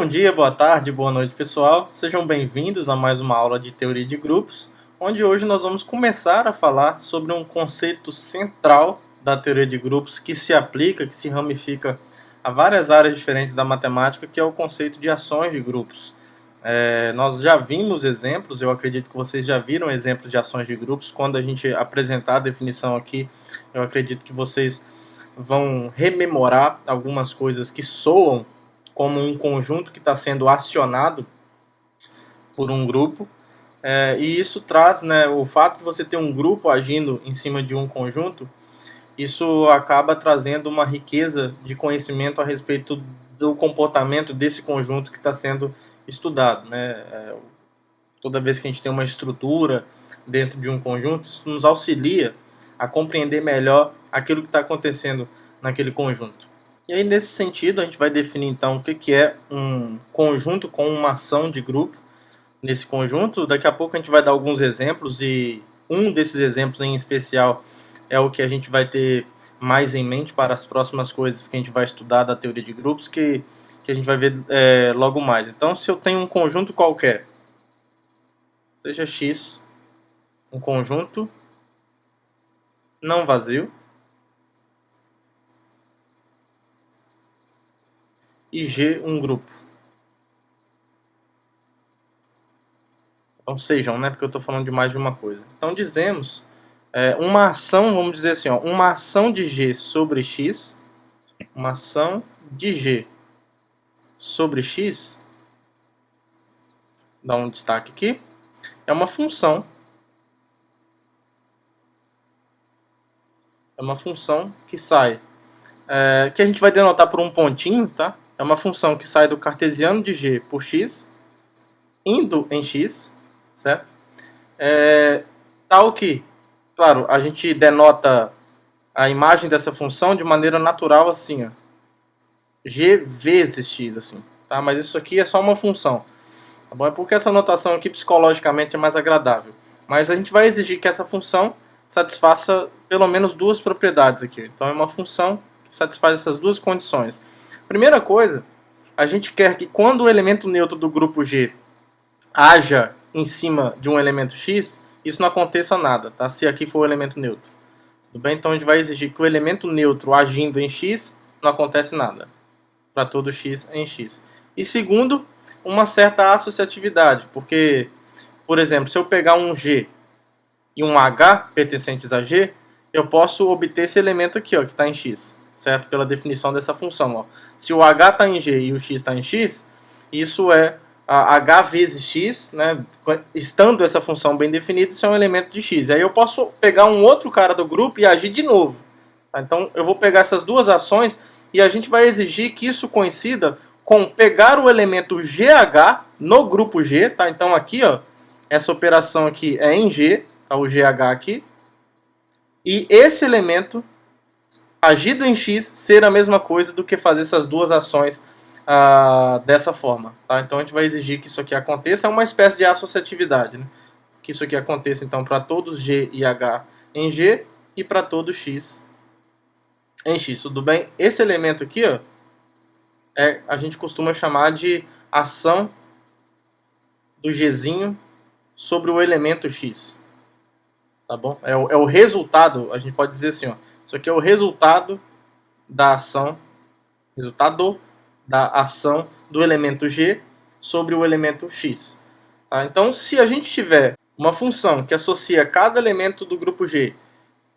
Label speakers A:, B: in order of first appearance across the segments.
A: Bom dia, boa tarde, boa noite, pessoal. Sejam bem-vindos a mais uma aula de teoria de grupos, onde hoje nós vamos começar a falar sobre um conceito central da teoria de grupos que se aplica, que se ramifica a várias áreas diferentes da matemática, que é o conceito de ações de grupos. Nós já vimos exemplos, eu acredito que vocês já viram exemplos de ações de grupos. Quando a gente apresentar a definição aqui, eu acredito que vocês vão rememorar algumas coisas que soam como um conjunto que está sendo acionado por um grupo. E isso traz, o fato de você ter um grupo agindo em cima de um conjunto, isso acaba trazendo uma riqueza de conhecimento a respeito do comportamento desse conjunto que está sendo estudado. Toda vez que a gente tem uma estrutura dentro de um conjunto, isso nos auxilia a compreender melhor aquilo que está acontecendo naquele conjunto. E aí, nesse sentido, a gente vai definir então o que é um conjunto com uma ação de grupo. Nesse conjunto, daqui a pouco a gente vai dar alguns exemplos, e um desses exemplos em especial é o que a gente vai ter mais em mente para as próximas coisas que a gente vai estudar da teoria de grupos, que a gente vai ver logo mais. Então, se eu tenho um conjunto qualquer, seja X, um conjunto não vazio, e G um grupo. Então sejam, porque eu estou falando de mais de uma coisa. Então dizemos uma ação, vamos dizer assim, uma ação de G sobre X, uma ação de G sobre X, dá um destaque aqui, é uma função. É uma função que sai, que a gente vai denotar por um pontinho, tá? É uma função que sai do cartesiano de G por X, indo em X, certo? Tal que, claro, a gente denota a imagem dessa função de maneira natural assim, ó. G vezes X, assim, tá? Mas isso aqui é só uma função, tá bom? É porque essa notação aqui psicologicamente é mais agradável. Mas a gente vai exigir que essa função satisfaça pelo menos duas propriedades aqui. Então é uma função que satisfaz essas duas condições. Primeira coisa, a gente quer que quando o elemento neutro do grupo G haja em cima de um elemento X, isso não aconteça nada, tá? Se aqui for o elemento neutro. Tudo bem? Então a gente vai exigir que o elemento neutro agindo em X, não acontece nada. Para todo X em X. E segundo, uma certa associatividade, porque, por exemplo, se eu pegar um G e um H pertencentes a G, eu posso obter esse elemento aqui, ó, que está em X, certo? Pela definição dessa função, ó. Se o H está em G e o X está em X, isso é H vezes X, estando essa função bem definida, isso é um elemento de X. Aí eu posso pegar um outro cara do grupo e agir de novo. Tá? Então eu vou pegar essas duas ações e a gente vai exigir que isso coincida com pegar o elemento GH no grupo G. Tá? Então aqui, ó, essa operação aqui é em G, tá? O GH aqui. E esse elemento agido em X ser a mesma coisa do que fazer essas duas ações dessa forma. Tá? Então a gente vai exigir que isso aqui aconteça, é uma espécie de associatividade. Que isso aqui aconteça então para todos G e H em G e para todo X em X. Tudo bem? Esse elemento aqui, ó, a gente costuma chamar de ação do Gzinho sobre o elemento X. Tá bom? É o resultado, a gente pode dizer assim, ó, isso aqui é o resultado da ação, do elemento G sobre o elemento X. Tá? Então, se a gente tiver uma função que associa cada elemento do grupo G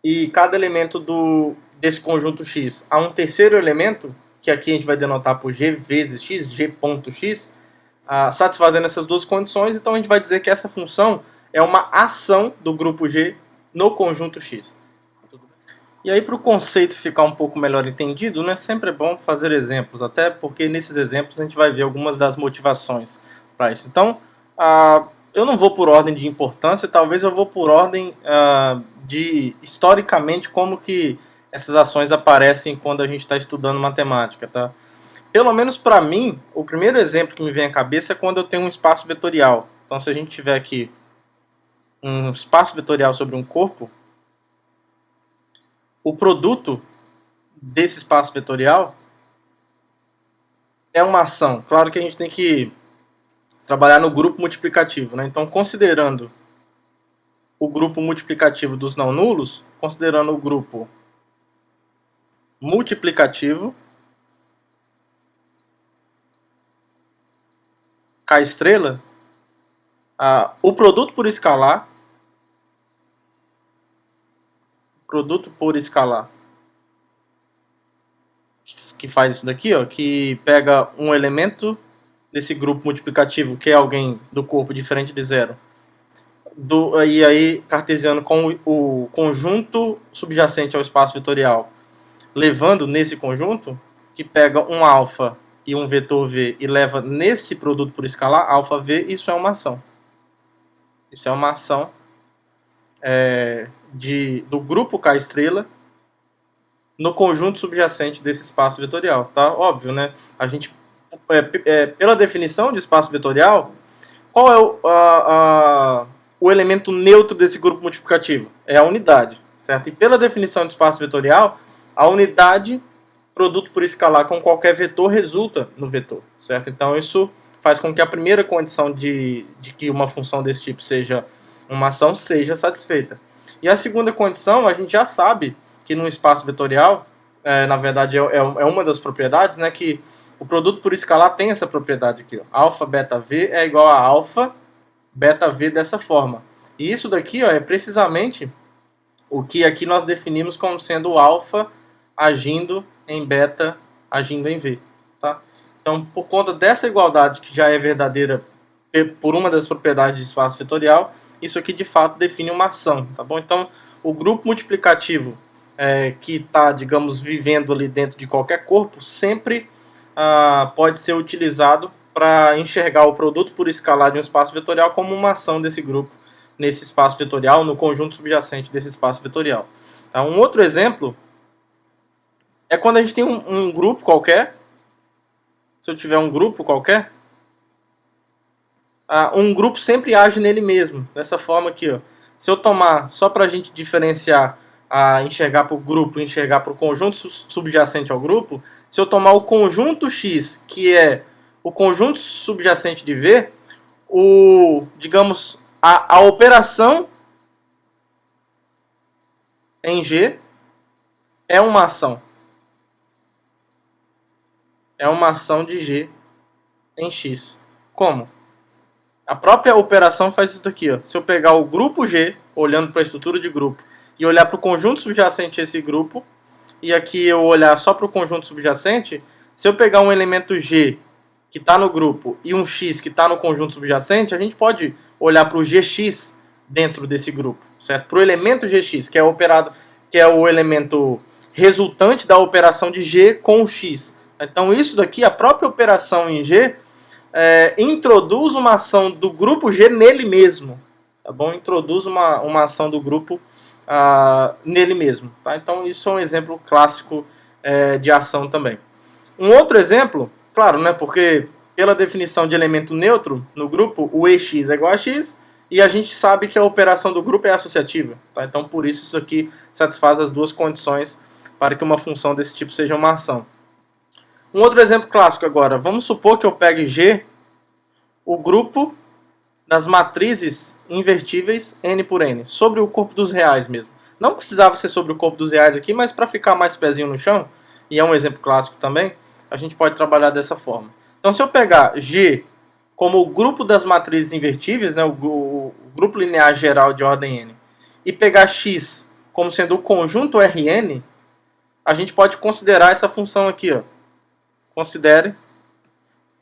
A: e cada elemento desse conjunto X a um terceiro elemento, que aqui a gente vai denotar por G vezes X, G.x, satisfazendo essas duas condições, então a gente vai dizer que essa função é uma ação do grupo G no conjunto X. E aí, para o conceito ficar um pouco melhor entendido, sempre é bom fazer exemplos, até porque nesses exemplos a gente vai ver algumas das motivações para isso. Então, eu não vou por ordem de importância, talvez eu vou por ordem de, historicamente, como que essas ações aparecem quando a gente está estudando matemática. Tá? Pelo menos para mim, o primeiro exemplo que me vem à cabeça é quando eu tenho um espaço vetorial. Então, se a gente tiver aqui um espaço vetorial sobre um corpo, o produto desse espaço vetorial é uma ação. Claro que a gente tem que trabalhar no grupo multiplicativo, né? Então, considerando o grupo multiplicativo dos não nulos, considerando o grupo multiplicativo K estrela, o produto por escalar, que faz isso daqui, ó, que pega um elemento desse grupo multiplicativo, que é alguém do corpo diferente de zero, e aí cartesiano com o conjunto subjacente ao espaço vetorial, levando nesse conjunto, que pega um alfa e um vetor v e leva nesse produto por escalar, alfa v, isso é uma ação. Isso é uma ação do grupo K estrela no conjunto subjacente desse espaço vetorial, tá? Óbvio, né? A gente, pela definição de espaço vetorial, qual é o elemento neutro desse grupo multiplicativo? É a unidade, certo? E pela definição de espaço vetorial, a unidade, produto por escalar com qualquer vetor, resulta no vetor, certo? Então isso faz com que a primeira condição de que uma função desse tipo seja uma ação seja satisfeita. E a segunda condição, a gente já sabe que no espaço vetorial, na verdade é uma das propriedades, né, que o produto por escalar tem essa propriedade aqui, ó, alfa beta v é igual a alfa beta v dessa forma. E isso daqui, ó, é precisamente o que aqui nós definimos como sendo alfa agindo em beta agindo em v, tá? Então, por conta dessa igualdade que já é verdadeira por uma das propriedades de espaço vetorial, isso aqui de fato define uma ação, tá bom? Então, o grupo multiplicativo que está, digamos, vivendo ali dentro de qualquer corpo, sempre pode ser utilizado para enxergar o produto por escalar de um espaço vetorial como uma ação desse grupo nesse espaço vetorial, no conjunto subjacente desse espaço vetorial. Tá? Um outro exemplo é quando a gente tem um grupo qualquer. Se eu tiver um grupo qualquer, um grupo sempre age nele mesmo, dessa forma aqui, ó. Se eu tomar, só para a gente diferenciar, enxergar para o grupo e enxergar para o conjunto subjacente ao grupo, se eu tomar o conjunto X, que é o conjunto subjacente de V, digamos, a operação em G é uma ação. É uma ação de G em X. Como? A própria operação faz isso daqui, ó. Se eu pegar o grupo G, olhando para a estrutura de grupo, e olhar para o conjunto subjacente a esse grupo, e aqui eu olhar só para o conjunto subjacente, se eu pegar um elemento G que está no grupo e um X que está no conjunto subjacente, a gente pode olhar para o Gx dentro desse grupo, certo? Para o elemento Gx, que é o elemento resultante da operação de G com o X. Então isso daqui, a própria operação em G, introduz uma ação do grupo G nele mesmo, tá bom? Introduz uma ação do grupo nele mesmo, tá? Então isso é um exemplo clássico de ação também. Um outro exemplo, claro, né, porque pela definição de elemento neutro no grupo, o EX é igual a X, e a gente sabe que a operação do grupo é associativa, tá? Então por isso aqui satisfaz as duas condições para que uma função desse tipo seja uma ação. Um outro exemplo clássico agora, vamos supor que eu pegue G, o grupo das matrizes invertíveis N por N, sobre o corpo dos reais mesmo. Não precisava ser sobre o corpo dos reais aqui, mas para ficar mais pezinho no chão, e é um exemplo clássico também, a gente pode trabalhar dessa forma. Então se eu pegar G como o grupo das matrizes invertíveis, né, o grupo linear geral de ordem N, e pegar X como sendo o conjunto Rn, a gente pode considerar essa função aqui, ó. Considere.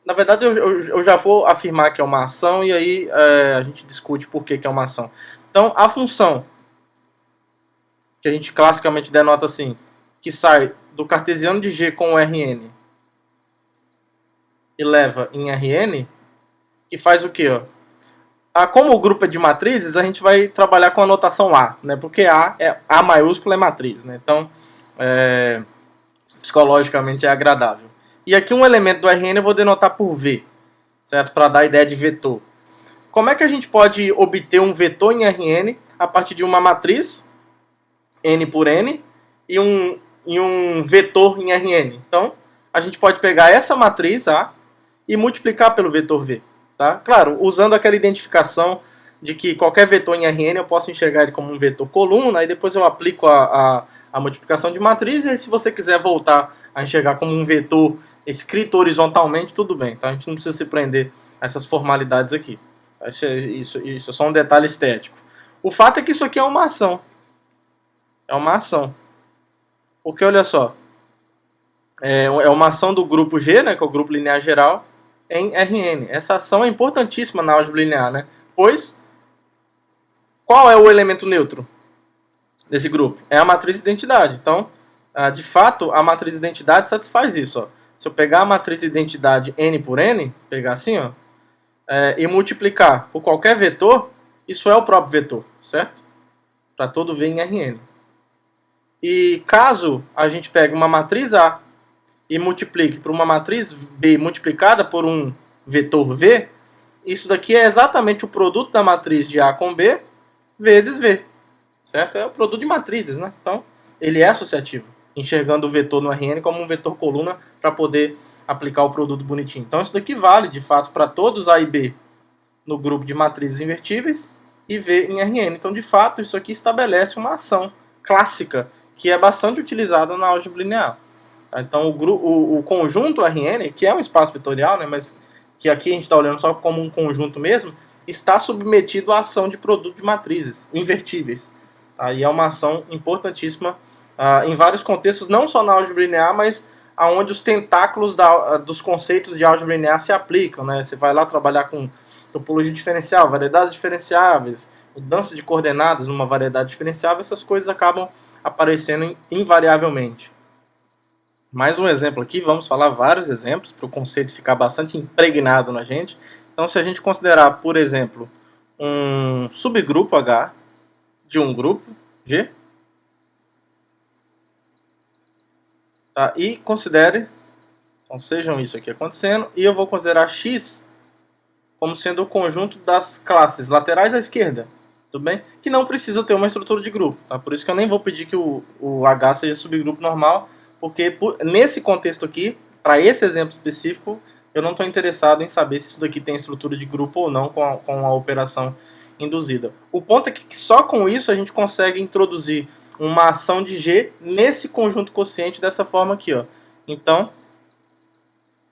A: Na verdade, eu já vou afirmar que é uma ação e aí a gente discute por que é uma ação. Então, a função, que a gente classicamente denota assim, que sai do cartesiano de G com o Rn e leva em Rn, que faz o quê? Como o grupo é de matrizes, a gente vai trabalhar com a notação A, né? Porque A maiúsculo é matriz, né? Então, psicologicamente é agradável. E aqui um elemento do Rn eu vou denotar por V, certo? Para dar a ideia de vetor. Como é que a gente pode obter um vetor em Rn a partir de uma matriz, N por N, e um vetor em Rn? Então, a gente pode pegar essa matriz A e multiplicar pelo vetor V. Tá? Claro, usando aquela identificação de que qualquer vetor em Rn eu posso enxergar ele como um vetor coluna, e depois eu aplico a multiplicação de matriz, e aí, se você quiser voltar a enxergar como um vetor escrito horizontalmente, tudo bem. Tá? A gente não precisa se prender a essas formalidades aqui. Isso é só um detalhe estético. O fato é que isso aqui é uma ação. É uma ação. Porque, olha só, é uma ação do grupo G, né, que é o grupo linear geral, em Rn. Essa ação é importantíssima na álgebra linear, né? Pois, qual é o elemento neutro desse grupo? É a matriz identidade. Então, de fato, a matriz identidade satisfaz isso. Ó. Se eu pegar a matriz identidade n por n, pegar assim, ó, e multiplicar por qualquer vetor, isso é o próprio vetor, certo? Para todo V em Rn. E caso a gente pegue uma matriz A e multiplique por uma matriz B multiplicada por um vetor V, isso daqui é exatamente o produto da matriz de A com B vezes V, certo? É o produto de matrizes, né? Então, ele é associativo, enxergando o vetor no Rn como um vetor coluna para poder aplicar o produto bonitinho. Então, isso daqui vale, de fato, para todos A e B no grupo de matrizes invertíveis e V em Rn. Então, de fato, isso aqui estabelece uma ação clássica que é bastante utilizada na álgebra linear. Então, o conjunto Rn, que é um espaço vetorial, né, mas que aqui a gente está olhando só como um conjunto mesmo, está submetido à ação de produto de matrizes invertíveis. Tá? E é uma ação importantíssima em vários contextos, não só na álgebra linear, mas onde os tentáculos dos conceitos de álgebra linear se aplicam. Né? Você vai lá trabalhar com topologia diferencial, variedades diferenciáveis, mudança de coordenadas numa variedade diferenciável, essas coisas acabam aparecendo invariavelmente. Mais um exemplo aqui, vamos falar vários exemplos para o conceito ficar bastante impregnado na gente. Então, se a gente considerar, por exemplo, um subgrupo H de um grupo G, tá? E considere, então sejam isso aqui acontecendo, e eu vou considerar X como sendo o conjunto das classes laterais à esquerda, tudo bem? Que não precisa ter uma estrutura de grupo, tá? Por isso que eu nem vou pedir que o H seja subgrupo normal, porque nesse contexto aqui, para esse exemplo específico, eu não estou interessado em saber se isso daqui tem estrutura de grupo ou não com a operação induzida. O ponto é que só com isso a gente consegue introduzir uma ação de G nesse conjunto quociente dessa forma aqui. Ó. Então,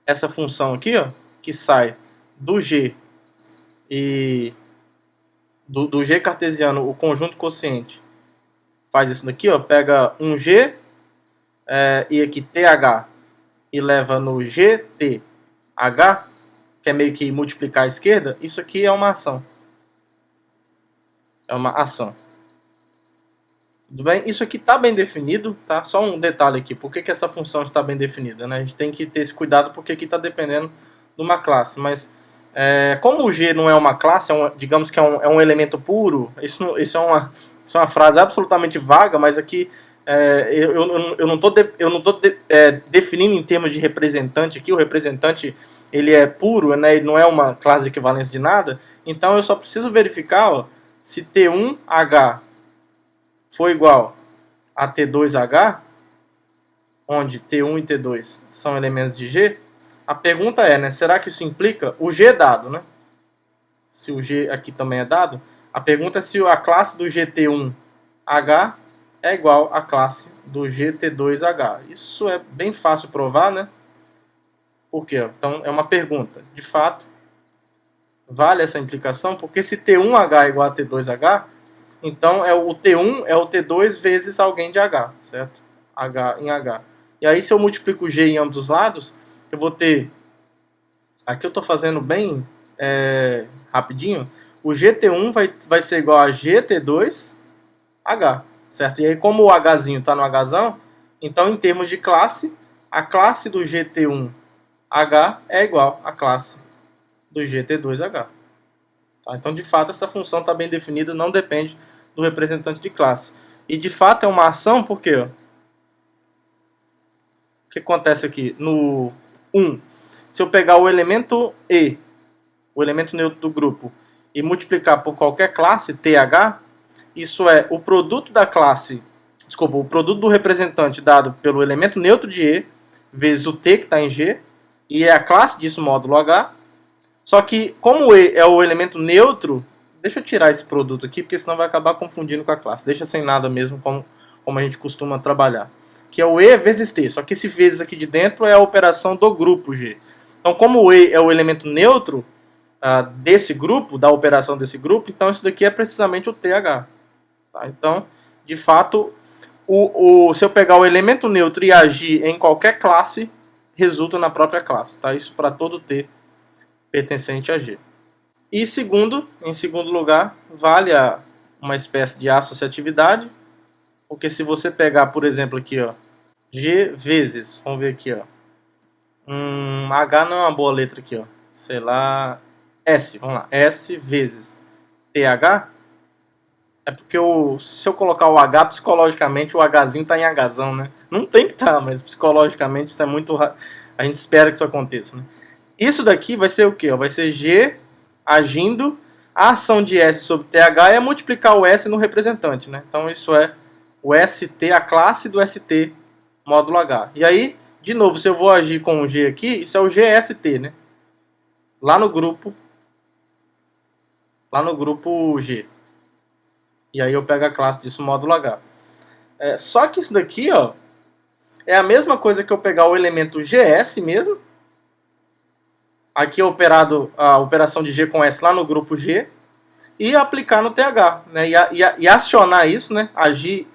A: essa função aqui, ó, que sai do G e do G cartesiano, o conjunto quociente, faz isso daqui, ó, pega um G e aqui TH e leva no GTH, que é meio que multiplicar à esquerda, isso aqui é uma ação. É uma ação. Tudo bem? Isso aqui está bem definido, tá? Só um detalhe aqui, por que essa função está bem definida, né? A gente tem que ter esse cuidado porque aqui está dependendo de uma classe, mas como o G não é uma classe, digamos que é um elemento puro, isso é uma frase absolutamente vaga, mas aqui eu não estou definindo em termos de representante aqui. O representante ele é puro, né? Ele não é uma classe de equivalência de nada. Então eu só preciso verificar, ó, se T1H for igual a T2H, onde T1 e T2 são elementos de G. A pergunta é, né? Será que isso implica o G dado, né? Se o G aqui também é dado, a pergunta é se a classe do GT1H é igual à classe do GT2H. Isso é bem fácil provar, né? Por quê? Então, é uma pergunta. De fato, vale essa implicação, porque se T1H é igual a T2H, então o T1 é o T2 vezes alguém de H, certo? H em H. E aí, se eu multiplico o G em ambos os lados, eu vou ter... Aqui eu estou fazendo bem rapidinho. O GT1 vai ser igual a GT2H. Certo? E aí, como o Hzinho está no Hzão, então, em termos de classe, a classe do GT1H é igual à classe do GT2H. Tá? Então, de fato, essa função está bem definida, não depende do representante de classe. E, de fato, é uma ação, por quê? O que acontece aqui? No 1, se eu pegar o elemento E, o elemento neutro do grupo, e multiplicar por qualquer classe, TH, isso é o produto da classe, desculpa, o produto do representante dado pelo elemento neutro de E vezes o T que está em G, e é a classe disso módulo H. Só que, como o E é o elemento neutro, deixa eu tirar esse produto aqui, porque senão vai acabar confundindo com a classe. Deixa sem nada mesmo, como a gente costuma trabalhar. Que é o E vezes T, só que esse vezes aqui de dentro é a operação do grupo G. Então, como o E é o elemento neutro desse grupo, da operação desse grupo, então isso daqui é precisamente o TH. Tá? Então, de fato, se eu pegar o elemento neutro e agir em qualquer classe, resulta na própria classe. Tá? Isso para todo T pertencente a G. E em segundo lugar, vale uma espécie de associatividade, porque se você pegar, por exemplo, aqui, ó, G vezes, vamos ver aqui, ó, H não é uma boa letra aqui, ó, sei lá, S, vamos lá, S vezes TH, é porque se eu colocar o H, psicologicamente o Hzinho tá em Hzão, né? Não tem que estar, mas psicologicamente isso é muito raro, a gente espera que isso aconteça, né? Isso daqui vai ser o quê? Vai ser G agindo, a ação de S sobre TH é multiplicar o S no representante, né? Então isso é o ST, a classe do ST módulo H. E aí, de novo, se eu vou agir com o G aqui, isso é o GST, né? Lá no grupo G. E aí eu pego a classe disso módulo H. Só que isso daqui, ó, é a mesma coisa que eu pegar o elemento GS mesmo. Aqui é operado a operação de G com S lá no grupo G. E aplicar no TH. Né? E acionar isso, né? Agir,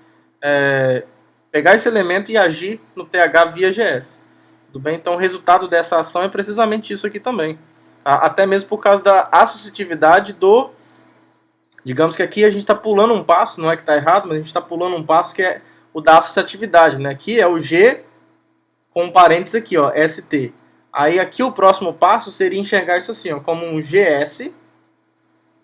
A: pegar esse elemento e agir no TH via GS. Tudo bem? Então o resultado dessa ação é precisamente isso aqui também. Até mesmo por causa da associatividade do... Digamos que aqui a gente está pulando um passo, não é que está errado, mas a gente está pulando um passo que é o da associatividade. Né? Aqui é o G com um parênteses aqui, ó, ST. Aí aqui o próximo passo seria enxergar isso assim, ó, como um GS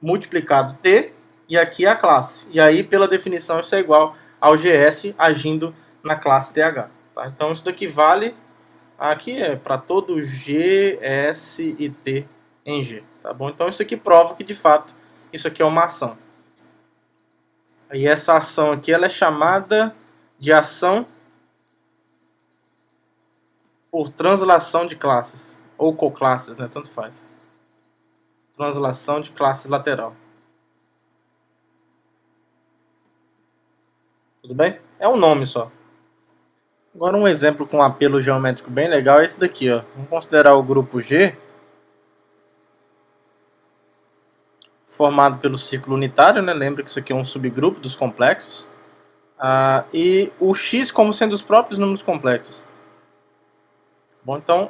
A: multiplicado T, e aqui a classe. E aí, pela definição, isso é igual ao GS agindo na classe TH. Tá? Então isso daqui vale, aqui é para todo G, S e T em G. Tá bom? Então isso aqui prova que, de fato, isso aqui é uma ação. E essa ação aqui ela é chamada de ação por translação de classes, ou coclasses, né? Tanto faz. Translação de classe lateral. Tudo bem? É um nome só. Agora um exemplo com apelo geométrico bem legal é esse daqui, ó. Vamos considerar o grupo G, formado pelo círculo unitário, né? Lembra que isso aqui é um subgrupo dos complexos. E o X como sendo os próprios números complexos. Bom, então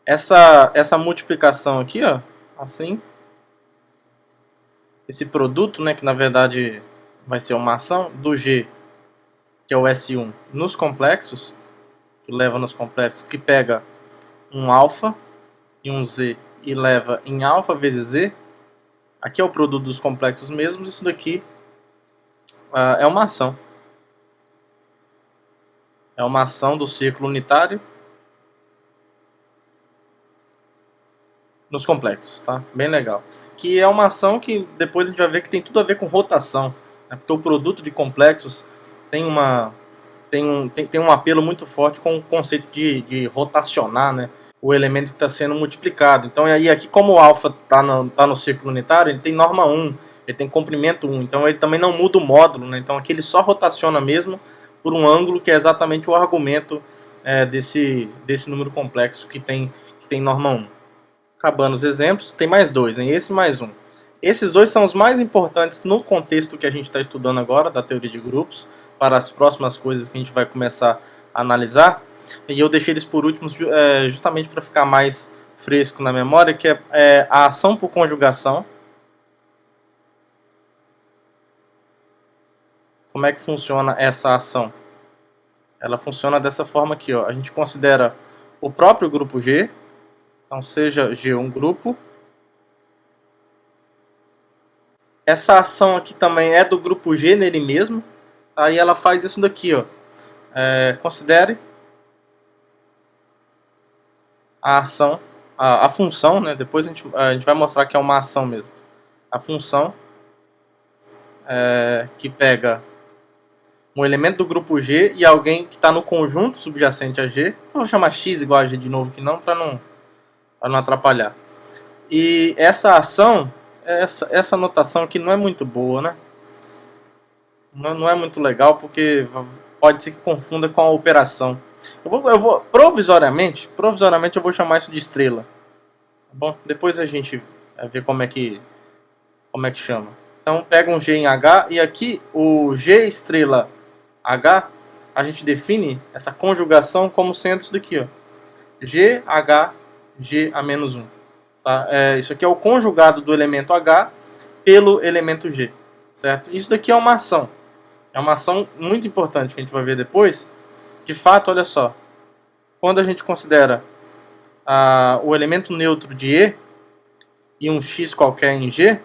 A: essa multiplicação aqui, ó, assim, esse produto, né, que na verdade vai ser uma ação do G, que é o S1, nos complexos, que leva nos complexos, que pega um alfa e um Z e leva em alfa vezes Z. Aqui é o produto dos complexos mesmos, isso daqui é uma ação. É uma ação do círculo unitário nos complexos, tá? Bem legal. Que é uma ação que depois a gente vai ver que tem tudo a ver com rotação, né? Porque o produto de complexos tem um apelo muito forte com o conceito de rotacionar, né? O elemento que está sendo multiplicado. Então aí aqui como o alfa está no círculo unitário, ele tem norma 1, ele tem comprimento 1, então ele também não muda o módulo, né? Então aqui ele só rotaciona mesmo por um ângulo que é exatamente o argumento desse número complexo que tem norma 1. Acabando os exemplos, tem mais dois, hein? Esse mais um. Esses dois são os mais importantes no contexto que a gente está estudando agora, da teoria de grupos, para as próximas coisas que a gente vai começar a analisar. E eu deixei eles por últimos justamente para ficar mais fresco na memória, que é a ação por conjugação. Como é que funciona essa ação? Ela funciona dessa forma aqui, ó. A gente considera o próprio grupo G, então seja G um grupo. Essa ação aqui também é do grupo G nele mesmo. Aí ela faz isso daqui, ó. Considere a ação, a função, né? Depois a gente vai mostrar que é uma ação mesmo. A função que pega um elemento do grupo G e alguém que está no conjunto subjacente a G. Eu vou chamar X igual a G de novo aqui não, para não atrapalhar. E essa ação, essa notação aqui não é muito boa, né? Não é muito legal porque pode ser que confunda com a operação. Eu vou provisoriamente eu vou chamar isso de estrela. Tá bom? Depois a gente vai ver como é que chama. Então pega um G em H e aqui o G estrela H, a gente define essa conjugação como sendo isso daqui, ó. G, H, G a menos 1. Tá? Isso aqui é o conjugado do elemento H pelo elemento G. Certo? Isso daqui é uma ação. É uma ação muito importante que a gente vai ver depois. De fato, olha só. Quando a gente considera o elemento neutro de E um X qualquer em G,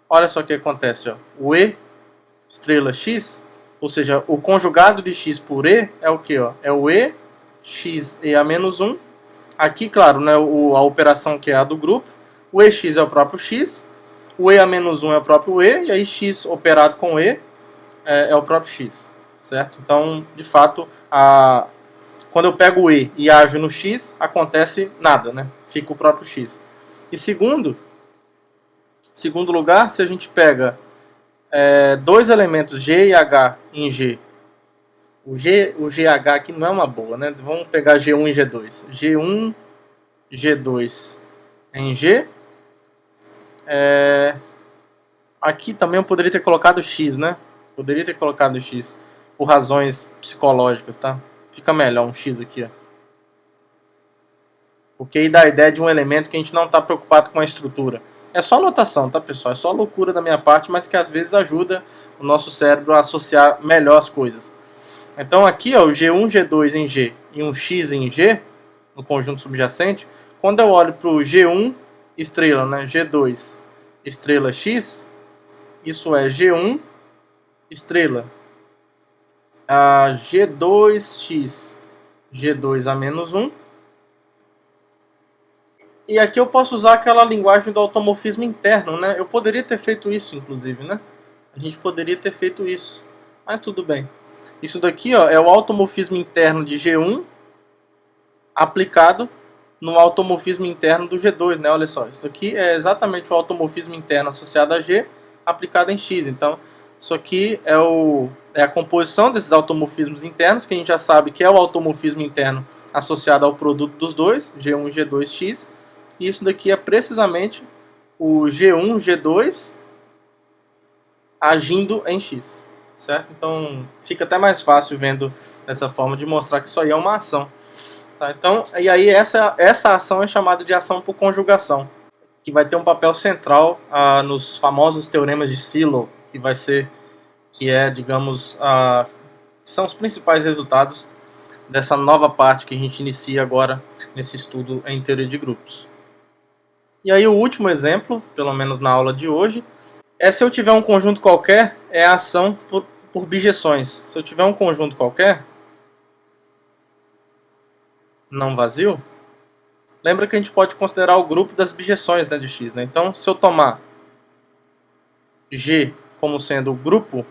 A: olha só o que acontece. Ó. O E estrela X, ou seja, o conjugado de X por E é o que? É o E, X E a menos 1. Aqui, claro, né, a operação que é a do grupo. O EX é o próprio X. O E a menos 1 é o próprio E. E aí X operado com E é o próprio X, certo? Então, de fato, quando eu pego o E e ajo no X, acontece nada, né? Fica o próprio X. E segundo lugar, se a gente pega dois elementos G e H em G, o GH aqui não é uma boa, né? Vamos pegar G1 e G2. G1, G2 em G. Aqui também eu poderia ter colocado X, né? Poderia ter colocado X por razões psicológicas, tá? Fica melhor um X aqui, ó. Porque aí dá a ideia de um elemento que a gente não está preocupado com a estrutura. É só notação, tá, pessoal? É só loucura da minha parte, mas que às vezes ajuda o nosso cérebro a associar melhor as coisas. Então aqui, ó, o G1, G2 em G e um X em G, no conjunto subjacente, quando eu olho para o G1 estrela, né, G2 estrela X, isso é G1 estrela G2x G2 a menos 1. E aqui eu posso usar aquela linguagem do automorfismo interno, né? Eu poderia ter feito isso, inclusive, né? A gente poderia ter feito isso, mas tudo bem. Isso daqui, ó, é o automorfismo interno de G1 aplicado no automorfismo interno do G2, né? Olha só, isso aqui é exatamente o automorfismo interno associado a G aplicado em X. Então, isso aqui é a composição desses automorfismos internos, que a gente já sabe que é o automorfismo interno associado ao produto dos dois, G1 e G2x. E isso daqui é precisamente o G1, G2 agindo em X. Certo? Então, fica até mais fácil vendo dessa forma de mostrar que isso aí é uma ação. Tá? Então, e aí essa ação é chamada de ação por conjugação, que vai ter um papel central nos famosos teoremas de Sylow, digamos, são os principais resultados dessa nova parte que a gente inicia agora nesse estudo em teoria de grupos. E aí o último exemplo, pelo menos na aula de hoje, é se eu tiver um conjunto qualquer, é a ação por bijeções. Se eu tiver um conjunto qualquer, não vazio, lembra que a gente pode considerar o grupo das bijeções, né, de X. Né? Então, se eu tomar G como sendo o grupo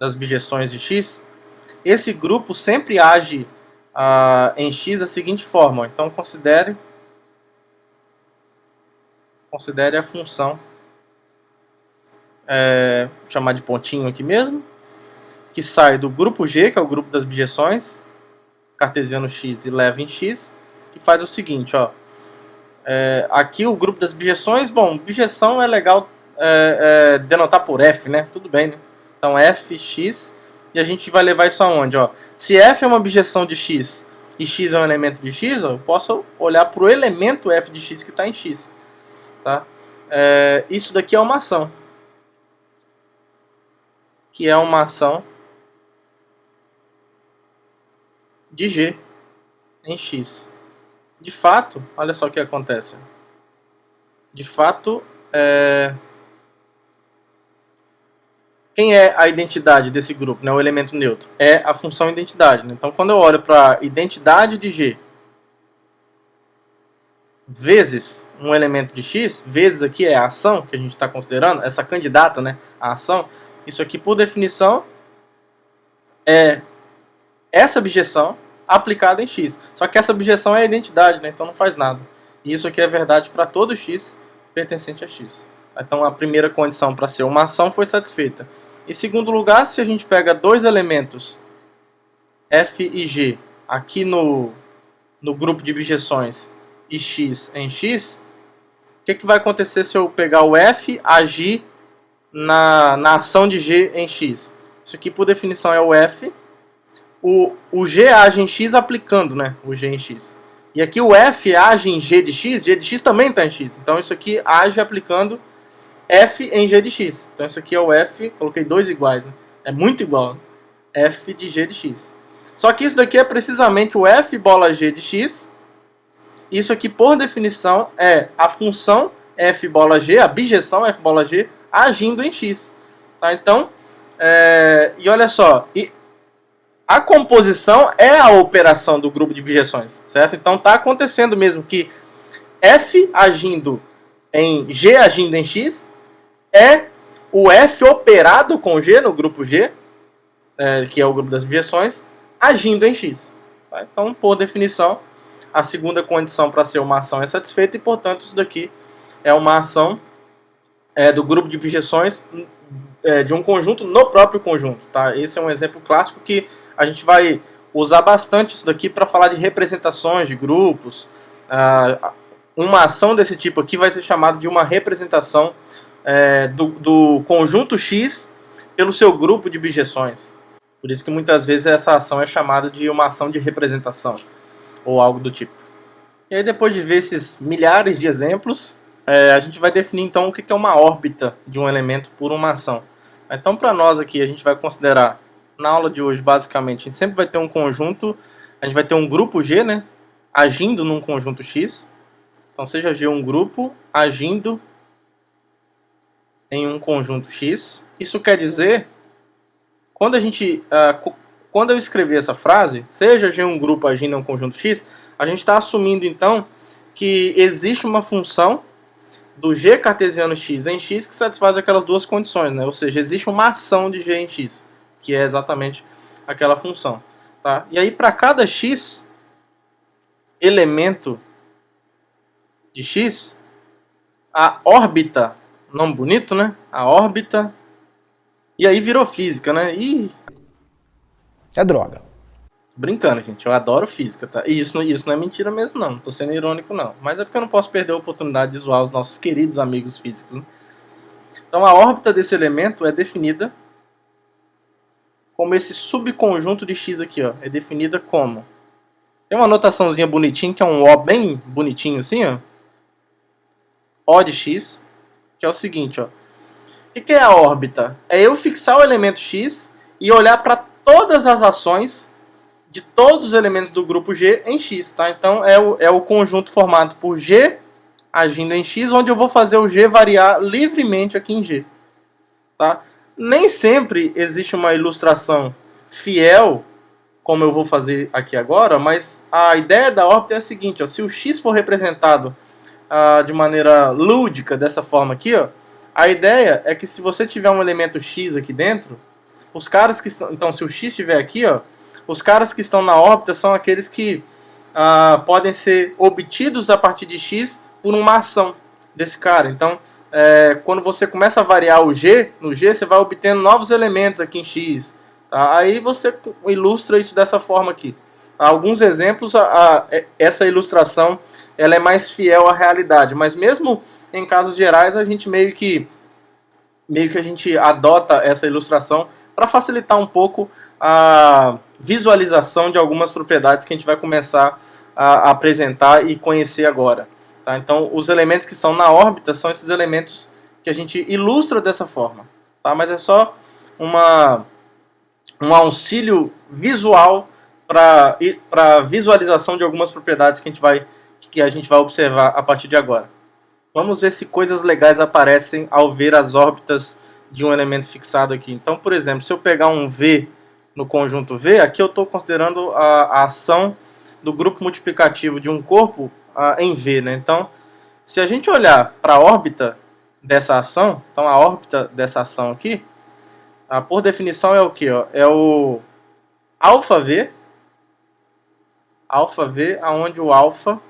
A: das bijeções de X, esse grupo sempre age em X da seguinte forma. Então, considere a função, vou chamar de pontinho aqui mesmo, que sai do grupo G, que é o grupo das bijeções, cartesiano X e leva em X, e faz o seguinte, ó. Aqui o grupo das bijeções, bom, bijeção é legal denotar por F, né? Tudo bem, né? Então F, X, e a gente vai levar isso aonde, ó? Se F é uma bijeção de X e X é um elemento de X, ó, eu posso olhar para o elemento F de X que está em X. Tá? Isso daqui é uma ação. Que é uma ação de G em X. De fato, olha só o que acontece. De fato, quem é a identidade desse grupo, né, o elemento neutro? É a função identidade. Né? Então, quando eu olho para a identidade de G vezes um elemento de X, vezes aqui é a ação que a gente está considerando, essa candidata, né, a ação, isso aqui, por definição, é essa objeção aplicada em x. Só que essa objeção é a identidade, né? Então não faz nada. E isso aqui é verdade para todo x pertencente a x. Então a primeira condição para ser uma ação foi satisfeita. Em segundo lugar, se a gente pega dois elementos f e g aqui no grupo de objeções e x em x, o que vai acontecer se eu pegar o f agir na ação de g em x? Isso aqui, por definição, é o f. O g age em x aplicando, né, o g em x. E aqui o f age em g de x também está em x. Então isso aqui age aplicando f em g de x. Então isso aqui é o f, coloquei dois iguais, né? É muito igual, né? F de g de x. Só que isso daqui é precisamente o f bola g de x. Isso aqui, por definição, é a função f bola g, a bijeção f bola g, agindo em x. Tá? Então, e olha só, a composição é a operação do grupo de bijeções, certo? Então está acontecendo mesmo que f agindo em g agindo em x é o f operado com g no grupo G, que é o grupo das bijeções, agindo em x. Tá? Então, por definição, a segunda condição para ser uma ação é satisfeita e, portanto, isso daqui é uma ação do grupo de bijeções de um conjunto no próprio conjunto. Tá? Esse é um exemplo clássico que a gente vai usar bastante isso daqui para falar de representações de grupos. Uma ação desse tipo aqui vai ser chamada de uma representação do conjunto X pelo seu grupo de bijeções. Por isso que muitas vezes essa ação é chamada de uma ação de representação, ou algo do tipo. E aí, depois de ver esses milhares de exemplos, a gente vai definir então o que é uma órbita de um elemento por uma ação. Então, para nós aqui, a gente vai considerar, na aula de hoje, basicamente, a gente sempre vai ter um conjunto, a gente vai ter um grupo G, né, agindo num conjunto X. Então, seja G um grupo agindo em um conjunto X. Isso quer dizer, quando eu escrever essa frase, seja G um grupo agindo em um conjunto X, a gente está assumindo então que existe uma função do G cartesiano X em X que satisfaz aquelas duas condições, né? Ou seja, existe uma ação de G em X, que é exatamente aquela função. Tá? E aí, para cada X elemento de X, a órbita, nome bonito, né? A órbita, e aí virou física, né?
B: É droga.
A: Brincando, gente, eu adoro física, tá? E isso não é mentira mesmo, não tô sendo irônico, não. Mas é porque eu não posso perder a oportunidade de zoar os nossos queridos amigos físicos, né? Então a órbita desse elemento é definida como esse subconjunto de X aqui, ó. É definida como... Tem uma notaçãozinha bonitinha, que é um O bem bonitinho assim, ó. O de X, que é o seguinte, ó. O que é a órbita? É eu fixar o elemento X e olhar para todas as ações de todos os elementos do grupo G em X, tá? Então é o conjunto formado por G agindo em X, onde eu vou fazer o G variar livremente aqui em G, tá? Nem sempre existe uma ilustração fiel, como eu vou fazer aqui agora, mas a ideia da órbita é a seguinte, ó, se o X for representado de maneira lúdica, dessa forma aqui, ó, a ideia é que se você tiver um elemento X aqui dentro, os caras que estão... Então, se o X estiver aqui, ó, os caras que estão na órbita são aqueles que podem ser obtidos a partir de X por uma ação desse cara. Então, quando você começa a variar o G, no G você vai obtendo novos elementos aqui em X. Tá? Aí você ilustra isso dessa forma aqui. Alguns exemplos, essa ilustração ela é mais fiel à realidade, mas mesmo em casos gerais a gente meio que a gente adota essa ilustração para facilitar um pouco a visualização de algumas propriedades que a gente vai começar a apresentar e conhecer agora. Tá? Então, os elementos que estão na órbita são esses elementos que a gente ilustra dessa forma. Tá? Mas é só um auxílio visual para visualização de algumas propriedades que a gente vai observar a partir de agora. Vamos ver se coisas legais aparecem ao ver as órbitas de um elemento fixado aqui. Então, por exemplo, se eu pegar um V no conjunto V, aqui eu estou considerando a ação do grupo multiplicativo de um corpo em V. Né? Então, se a gente olhar para a órbita dessa ação, então a órbita dessa ação aqui, por definição é o quê? Ó? É o alfa V, onde o alfa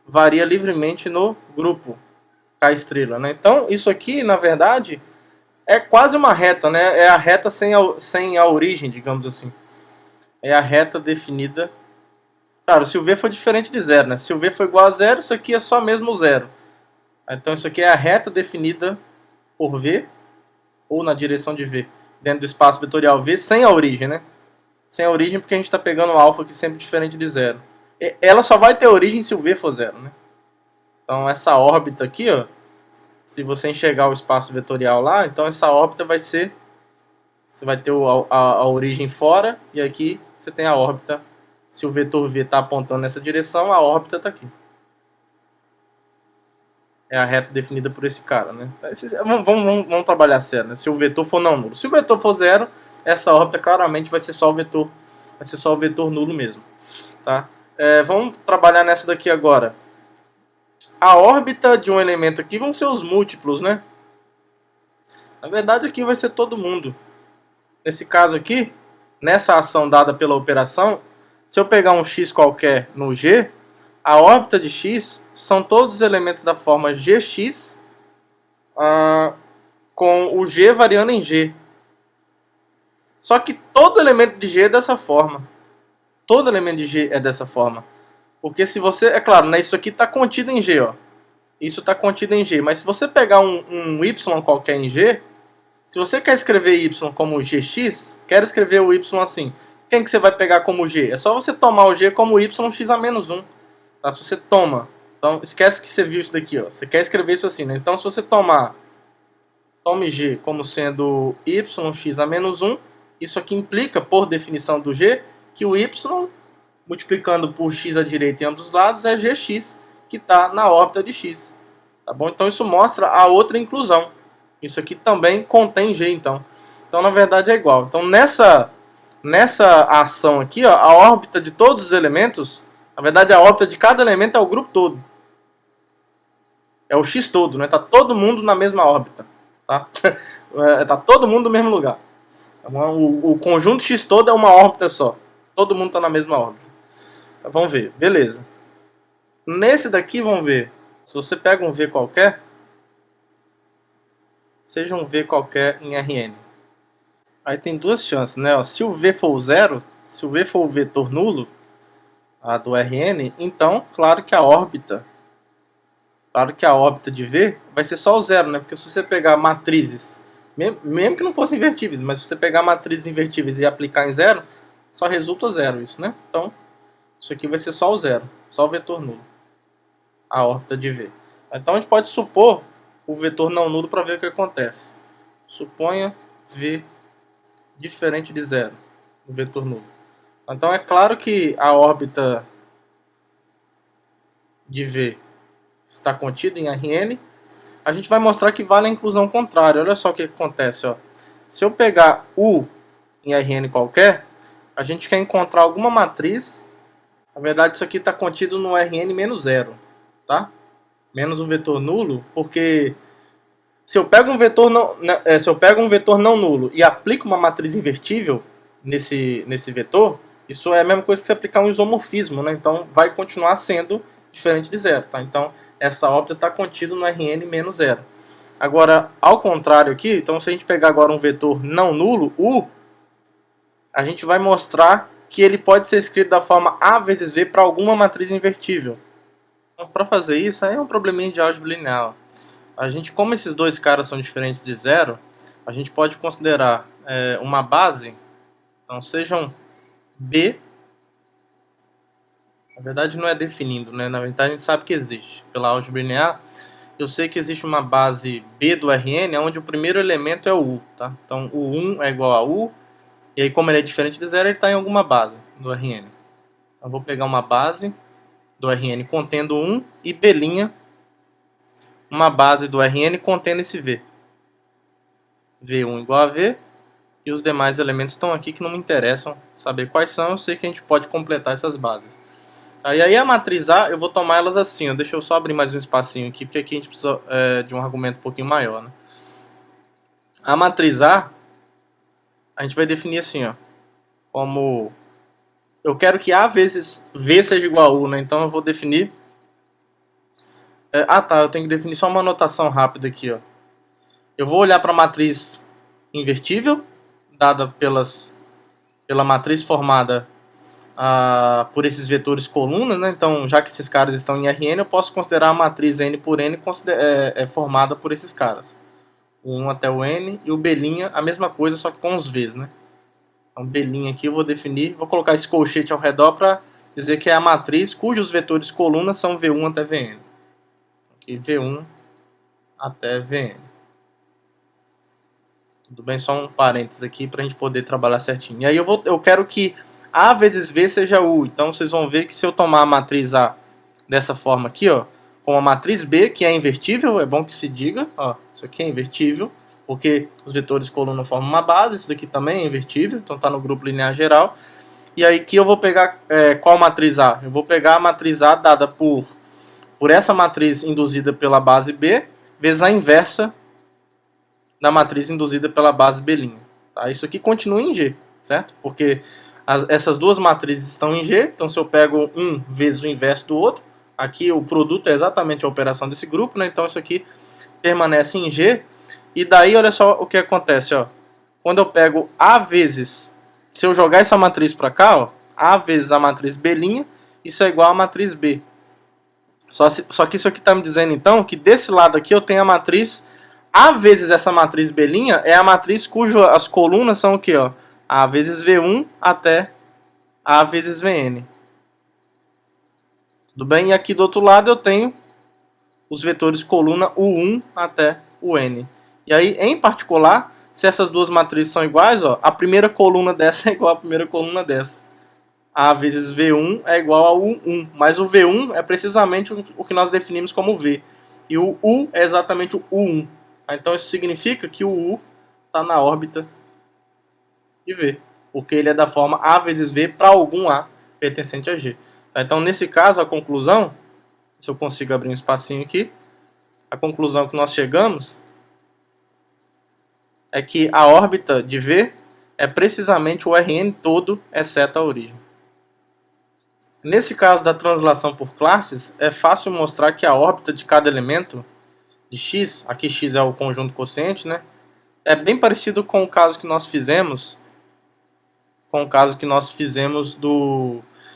A: varia livremente no grupo K estrela, né? Então, isso aqui, na verdade, é quase uma reta, né? É a reta sem a origem, digamos assim. É a reta definida. Claro, se o V for diferente de zero, né? Se o V for igual a zero, isso aqui é só mesmo o zero. Então, isso aqui é a reta definida por V, ou na direção de V, dentro do espaço vetorial V, sem a origem, né? Sem a origem, porque a gente está pegando o alfa aqui sempre diferente de zero. Ela só vai ter origem se o V for zero, né? Então, essa órbita aqui, ó, se você enxergar o espaço vetorial lá, então essa órbita vai ser... Você vai ter a origem fora, e aqui você tem a órbita. Se o vetor V está apontando nessa direção, a órbita está aqui. É a reta definida por esse cara, né? Vamos trabalhar sério, né? Se o vetor for não nulo. Se o vetor for zero, essa órbita claramente vai ser só o vetor, nulo mesmo, tá? Vamos trabalhar nessa daqui agora. A órbita de um elemento aqui vão ser os múltiplos, né? Na verdade aqui vai ser todo mundo. Nesse caso aqui, nessa ação dada pela operação, se eu pegar um x qualquer no G, a órbita de x são todos os elementos da forma Gx, com o G variando em G. Só que todo elemento de G é dessa forma. Todo elemento de G é dessa forma. Porque se você... É claro, né, isso aqui está contido em G. Ó. Isso está contido em G. Mas se você pegar um Y qualquer em G, se você quer escrever Y como Gx, quer escrever o Y assim, quem que você vai pegar como G? É só você tomar o G como YX a menos 1. Tá? Se você toma... Então, esquece que você viu isso daqui. Ó. Você quer escrever isso assim, né? Então, se você tome G como sendo YX a menos 1, isso aqui implica, por definição do G, que o Y, multiplicando por x à direita em ambos os lados, é Gx, que está na órbita de x. Tá bom? Então, isso mostra a outra inclusão. Isso aqui também contém G, então. Então, na verdade, é igual. Então, nessa ação aqui, ó, a órbita de todos os elementos, na verdade, a órbita de cada elemento é o grupo todo. É o X todo, né? Tá todo mundo na mesma órbita. Tá? Tá todo mundo no mesmo lugar. O conjunto X todo é uma órbita só. Todo mundo tá na mesma órbita. Então, vamos ver. Beleza. Nesse daqui, vamos ver. Se você pega um V qualquer, seja um V qualquer em Rn. Aí tem duas chances, né? Ó, se o V for o zero, se o V for o vetor nulo do Rn, então, claro que a órbita de V vai ser só o zero, né? Porque se você pegar matrizes, mesmo que não fossem invertíveis, mas se você pegar matrizes invertíveis e aplicar em zero, só resulta zero isso, né? Então, isso aqui vai ser só o zero, só o vetor nulo, a órbita de V. Então, a gente pode supor o vetor não nulo para ver o que acontece. Suponha V diferente de zero, o vetor nulo. Então, é claro que a órbita de V está contida em Rn. A gente vai mostrar que vale a inclusão contrária. Olha só o que acontece. Ó. Se eu pegar U em Rn qualquer, a gente quer encontrar alguma matriz. Na verdade, isso aqui está contido no Rn menos zero. Tá? Menos o vetor nulo, porque se eu pego um vetor não nulo e aplico uma matriz invertível nesse vetor, isso é a mesma coisa que você aplicar um isomorfismo, né? Então vai continuar sendo diferente de zero. Tá? Então essa órbita está contida no Rn menos zero. Agora, ao contrário aqui, então se a gente pegar agora um vetor não nulo, U, a gente vai mostrar que ele pode ser escrito da forma A vezes V para alguma matriz invertível. Então, para fazer isso, aí é um probleminha de álgebra linear. A gente, como esses dois caras são diferentes de zero, a gente pode considerar uma base, então sejam B, na verdade não é definindo, né? Na verdade a gente sabe que existe. Pela álgebra linear, eu sei que existe uma base B do Rn, onde o primeiro elemento é o U. Tá? Então o 1 é igual a U, e aí como ele é diferente de zero, ele está em alguma base do Rn. Então vou pegar uma base do Rn contendo 1 e B', uma base do Rn contendo esse V. V1 igual a V, e os demais elementos estão aqui que não me interessam saber quais são, eu sei que a gente pode completar essas bases. Aí a matriz A, eu vou tomar elas assim, ó. Deixa eu só abrir mais um espacinho aqui, porque aqui a gente precisa de um argumento um pouquinho maior. Né? A matriz A gente vai definir assim, ó, como eu quero que A vezes V seja igual a U, né? Então eu vou definir... eu tenho que definir só uma notação rápida aqui, ó. Eu vou olhar para a matriz invertível, dada pela matriz formada por esses vetores colunas, né? Então, já que esses caras estão em Rn, eu posso considerar a matriz n por n formada por esses caras. O 1 até o n e o B', a mesma coisa, só que com os V's, né? Então, B' aqui eu vou definir, vou colocar esse colchete ao redor para dizer que é a matriz cujos vetores colunas são V1 até Vn. Aqui, V1 até Vn. Tudo bem? Só um parênteses aqui para a gente poder trabalhar certinho. E aí eu quero que A vezes V seja U. Então vocês vão ver que se eu tomar a matriz A dessa forma aqui, ó, com a matriz B, que é invertível, é bom que se diga, ó, isso aqui é invertível, porque os vetores coluna formam uma base, isso daqui também é invertível, então está no grupo linear geral. E aí aqui eu vou pegar qual matriz A? Eu vou pegar a matriz A dada por essa matriz induzida pela base B, vezes a inversa da matriz induzida pela base B'. Tá? Isso aqui continua em G, certo? Porque essas duas matrizes estão em G, então se eu pego um vezes o inverso do outro, aqui o produto é exatamente a operação desse grupo, né? Então isso aqui permanece em G. E daí, olha só o que acontece, ó. Quando eu pego A vezes, se eu jogar essa matriz para cá, ó, A vezes a matriz B', isso é igual a matriz B. Só que isso aqui está me dizendo, então, que desse lado aqui eu tenho a matriz A vezes essa matriz B' é a matriz cujas colunas são o quê, ó? A vezes V1 até A vezes Vn. Tudo bem? E aqui do outro lado eu tenho os vetores coluna U1 até o N. E aí, em particular, se essas duas matrizes são iguais, ó, a primeira coluna dessa é igual à primeira coluna dessa. A vezes V1 é igual a U1. Mas o V1 é precisamente o que nós definimos como V. E o U é exatamente o U1. Então isso significa que o U está na órbita de V, porque ele é da forma A vezes V para algum A pertencente a G. Então nesse caso a conclusão, se eu consigo abrir um espacinho aqui, a conclusão que nós chegamos é que a órbita de V é precisamente o Rn todo, exceto a origem. Nesse caso da translação por classes, é fácil mostrar que a órbita de cada elemento de X, aqui X é o conjunto quociente, né? É bem parecido com o caso que nós fizemos,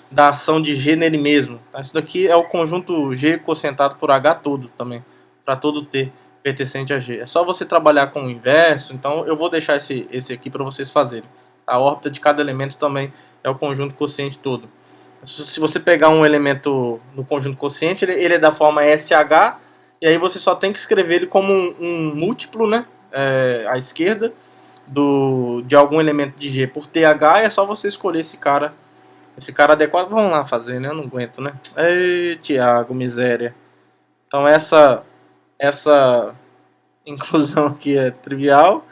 A: da ação de G nele mesmo. Tá? Isso daqui é o conjunto G quocientado por H todo também, para todo T pertencente a G. É só você trabalhar com o inverso, então eu vou deixar esse aqui para vocês fazerem. A órbita de cada elemento também é o conjunto quociente todo. Se você pegar um elemento no conjunto quociente, ele é da forma SH, e aí você só tem que escrever ele como um múltiplo, né, à esquerda, de algum elemento de G por TH, e é só você escolher esse cara adequado. Vamos lá fazer, né, eu não aguento, né. Ei, Thiago, miséria. Então essa inclusão aqui é trivial.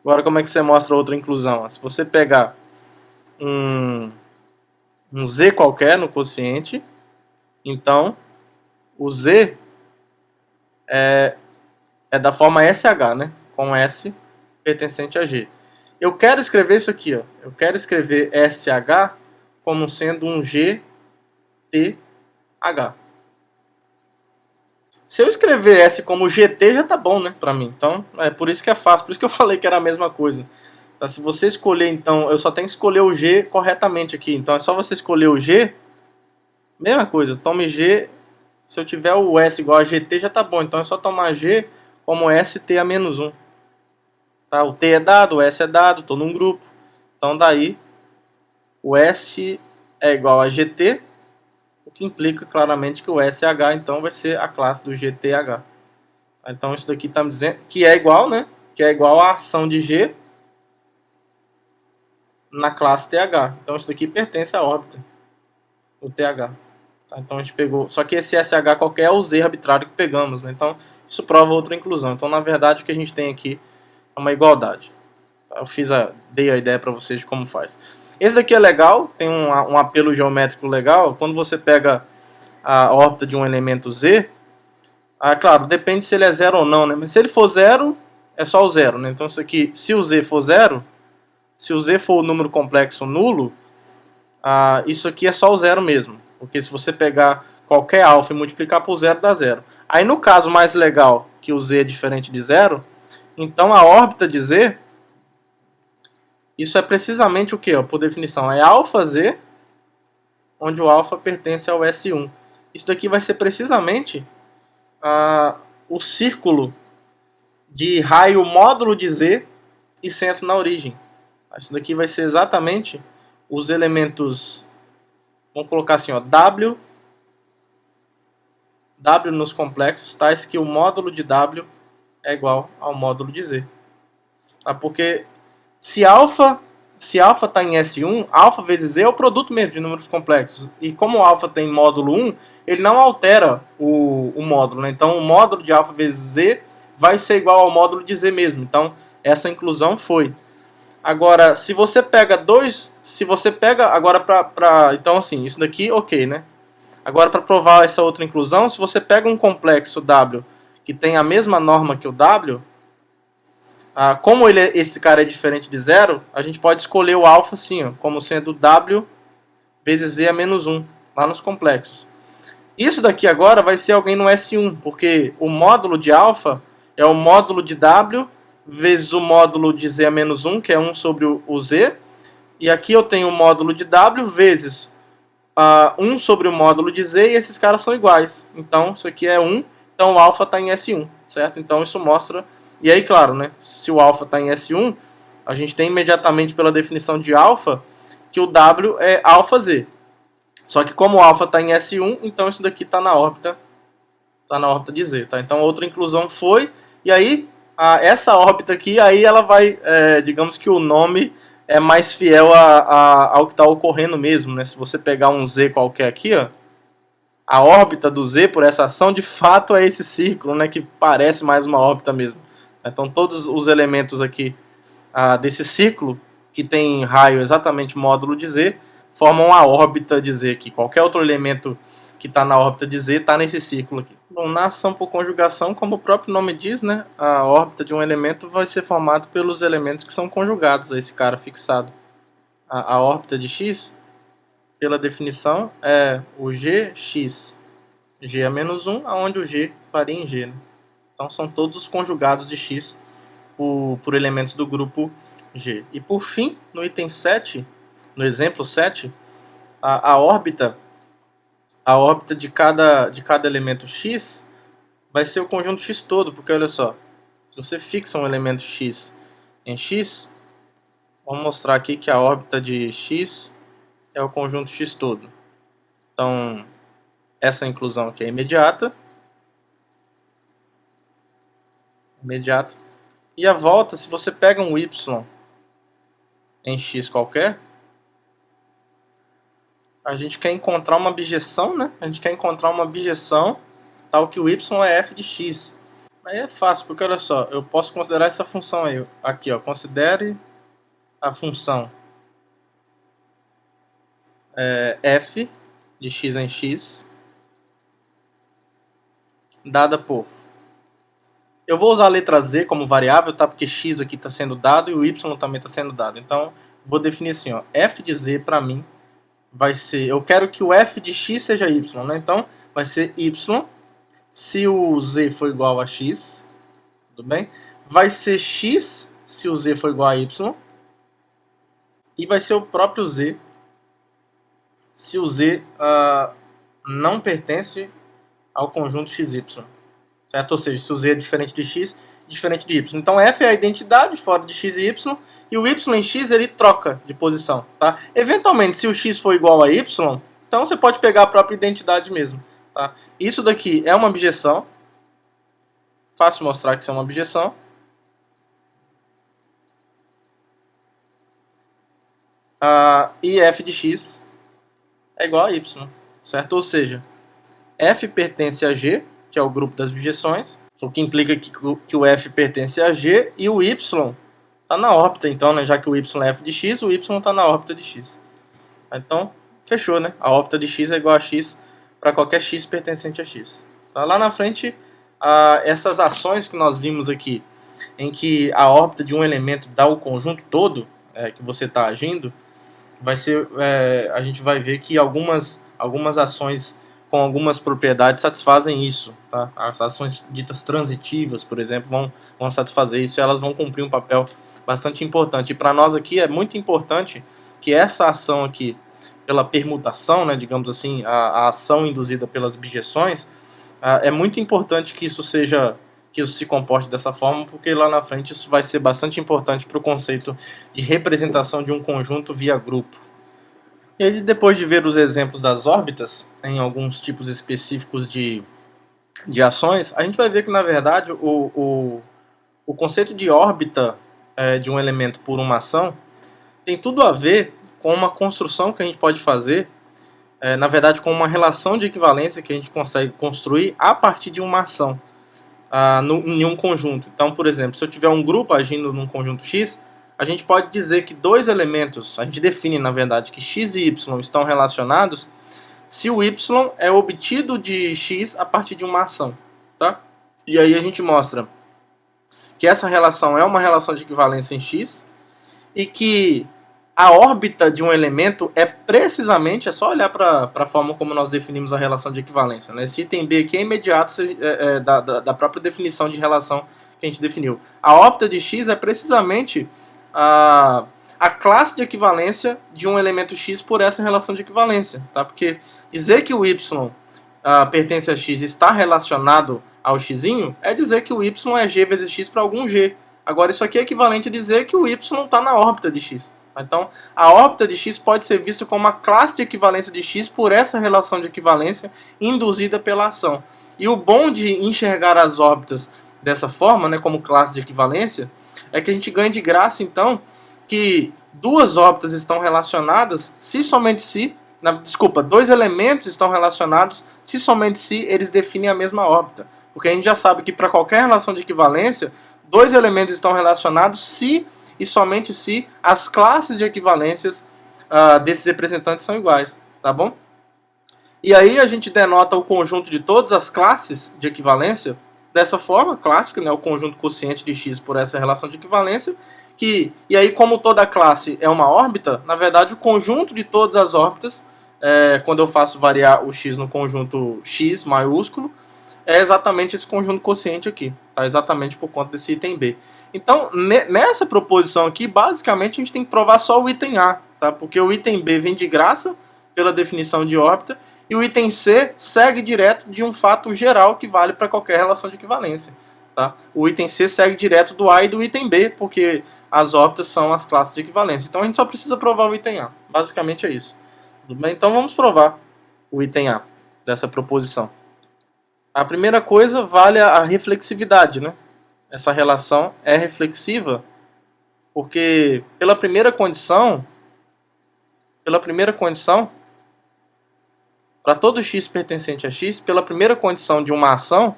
A: Agora como é que você mostra outra inclusão? Se você pegar um Z qualquer no quociente, então o Z é da forma SH, né? Com S pertencente a G. Eu quero escrever isso aqui, ó. Eu quero escrever SH como sendo um GTH. Se eu escrever S como GT já tá bom, né? Pra mim. Então, é por isso que é fácil. Por isso que eu falei que era a mesma coisa. Tá? Se você escolher, então, eu só tenho que escolher o G corretamente aqui. Então é só você escolher o G. Mesma coisa, tome G. Se eu tiver o S igual a GT já tá bom. Então é só tomar G como ST a menos 1. Tá? O T é dado, o S é dado, estou num grupo. Então daí o S é igual a GT, o que implica claramente que o SH então vai ser a classe do GTH. Então isso daqui está me dizendo que é igual, né? Que é igual a ação de G na classe TH. Então isso daqui pertence à órbita, o TH. Tá? Então a gente pegou. Só que esse SH qualquer é o Z arbitrário que pegamos, né? Então isso prova outra inclusão. Então na verdade o que a gente tem aqui é uma igualdade. Eu dei a ideia para vocês de como faz. Esse daqui é legal, tem um apelo geométrico legal. Quando você pega a órbita de um elemento Z, claro, depende se ele é zero ou não, né? Mas se ele for zero, é só o zero, né? Então isso aqui, se o Z for zero, se o Z for o número complexo nulo, isso aqui é só o zero mesmo. Porque se você pegar qualquer alfa e multiplicar por zero, dá zero. Aí no caso mais legal, que o z é diferente de zero, então a órbita de z, isso é precisamente o que? Por definição, é alfa z, onde o alfa pertence ao S1. Isso daqui vai ser precisamente o círculo de raio módulo de z e centro na origem. Isso daqui vai ser exatamente os elementos, vamos colocar assim, W nos complexos, tais que o módulo de W é igual ao módulo de Z. Porque se alfa está em S1, alfa vezes Z é o produto mesmo de números complexos. E como o alfa tem módulo 1, ele não altera o módulo. Né? Então o módulo de alfa vezes Z vai ser igual ao módulo de Z mesmo. Então essa inclusão foi. Agora, se você pega agora então assim, isso daqui, ok, né? Agora, para provar essa outra inclusão, se você pega um complexo W que tem a mesma norma que o W, como esse cara é diferente de zero, a gente pode escolher o alfa assim, como sendo W vezes Z a menos 1, lá nos complexos. Isso daqui agora vai ser alguém no S1, porque o módulo de alfa é o módulo de W vezes o módulo de Z a menos 1, que é 1 sobre o Z. E aqui eu tenho o módulo de W vezes 1 sobre o módulo de Z, e esses caras são iguais. Então, isso aqui é 1, então o alfa está em S1, certo? Então, isso mostra... E aí, claro, né? Se o alfa está em S1, a gente tem imediatamente pela definição de alfa que o W é alfa Z. Só que como o alfa está em S1, então isso daqui está na órbita de Z, tá? Então, outra inclusão foi... E aí, essa órbita aqui, aí ela vai... digamos que o nome é mais fiel ao que está ocorrendo mesmo, né? Se você pegar um Z qualquer aqui, ó, a órbita do Z por essa ação, de fato é esse círculo, né? Que parece mais uma órbita mesmo. Então todos os elementos aqui desse círculo, que tem raio exatamente módulo de Z, formam a órbita de Z aqui. Qualquer outro elemento que está na órbita de Z está nesse círculo aqui. Bom, na ação por conjugação, como o próprio nome diz, né, a órbita de um elemento vai ser formada pelos elementos que são conjugados a esse cara fixado. A órbita de X, pela definição, é o Gx. G é menos 1, onde o G varia em G. Né? Então são todos os conjugados de X por elementos do grupo G. E por fim, no item 7, no exemplo 7, a órbita de cada elemento X vai ser o conjunto X todo, porque olha só, se você fixa um elemento X em X, vamos mostrar aqui que a órbita de X é o conjunto X todo. Então, essa inclusão aqui é imediata. E a volta, se você pega um Y em X qualquer, a gente quer encontrar uma bijeção, né? A gente quer encontrar uma bijeção tal que o y é f de x. Aí é fácil, porque olha só, eu posso considerar essa função aí. Aqui, ó, considere a função f de x em x dada por... Eu vou usar a letra z como variável, tá? Porque x aqui está sendo dado e o y também está sendo dado. Então, vou definir assim, ó, f de z para mim vai ser, eu quero que o f de x seja y, né? Então, vai ser y, se o z for igual a x, tudo bem? Vai ser x, se o z for igual a y, e vai ser o próprio z, se o z não pertence ao conjunto xy, certo? Ou seja, se o z é diferente de x, diferente de y. Então, f é a identidade fora de x e y, e o y em x ele troca de posição, tá? Eventualmente, se o x for igual a y, então você pode pegar a própria identidade mesmo, tá? Isso daqui é uma objeção. Fácil mostrar que isso é uma objeção. E f de x é igual a y, certo? Ou seja, f pertence a g, que é o grupo das objeções, o que implica que o f pertence a g e o y está na órbita, então, né? Já que o y é f de x, o y está na órbita de x. Então, fechou, né? A órbita de x é igual a x para qualquer x pertencente a x. Tá? Lá na frente, essas ações que nós vimos aqui, em que a órbita de um elemento dá o conjunto todo que você está agindo, a gente vai ver que algumas ações com algumas propriedades satisfazem isso, tá? As ações ditas transitivas, por exemplo, vão satisfazer isso, e elas vão cumprir um papel bastante importante. E para nós aqui é muito importante que essa ação aqui, pela permutação, né, digamos assim, a ação induzida pelas bijeções, é muito importante que isso se comporte dessa forma, porque lá na frente isso vai ser bastante importante para o conceito de representação de um conjunto via grupo. E aí, depois de ver os exemplos das órbitas, em alguns tipos específicos de ações, a gente vai ver que, na verdade, o conceito de órbita de um elemento por uma ação tem tudo a ver com uma construção que a gente pode fazer, na verdade, com uma relação de equivalência que a gente consegue construir a partir de uma ação em um conjunto. Então, por exemplo, se eu tiver um grupo agindo num conjunto X, a gente pode dizer que dois elementos, a gente define, na verdade, que x e y estão relacionados se o y é obtido de x a partir de uma ação. Tá? E aí a gente mostra que essa relação é uma relação de equivalência em x e que a órbita de um elemento é precisamente, é só olhar para a forma como nós definimos a relação de equivalência. Né? Esse item B aqui é imediato da própria definição de relação que a gente definiu. A órbita de x é precisamente a classe de equivalência de um elemento x por essa relação de equivalência. Tá? Porque dizer que o y pertence a x está relacionado ao x, é dizer que o y é g vezes x para algum g. Agora, isso aqui é equivalente a dizer que o y está na órbita de x. Então, a órbita de x pode ser vista como uma classe de equivalência de x por essa relação de equivalência induzida pela ação. E o bom de enxergar as órbitas dessa forma, né, como classe de equivalência, é que a gente ganha de graça, então, que duas órbitas estão relacionadas se somente se... dois elementos estão relacionados se somente se eles definem a mesma órbita. Porque a gente já sabe que para qualquer relação de equivalência, dois elementos estão relacionados se e somente se as classes de equivalências desses representantes são iguais. Tá bom? E aí a gente denota o conjunto de todas as classes de equivalência dessa forma clássica, né, o conjunto quociente de x por essa relação de equivalência, e aí como toda classe é uma órbita, na verdade o conjunto de todas as órbitas, quando eu faço variar o x no conjunto x maiúsculo, é exatamente esse conjunto quociente aqui, tá? Exatamente por conta desse item B. Então, nessa proposição aqui, basicamente a gente tem que provar só o item A, tá? Porque o item B vem de graça pela definição de órbita, e o item C segue direto de um fato geral que vale para qualquer relação de equivalência. Tá? O item C segue direto do A e do item B, porque as órbitas são as classes de equivalência. Então a gente só precisa provar o item A. Basicamente é isso. Tudo bem? Então vamos provar o item A dessa proposição. A primeira coisa vale a reflexividade. Né? Essa relação é reflexiva porque pela primeira condição, para todo x pertencente a x, pela primeira condição de uma ação,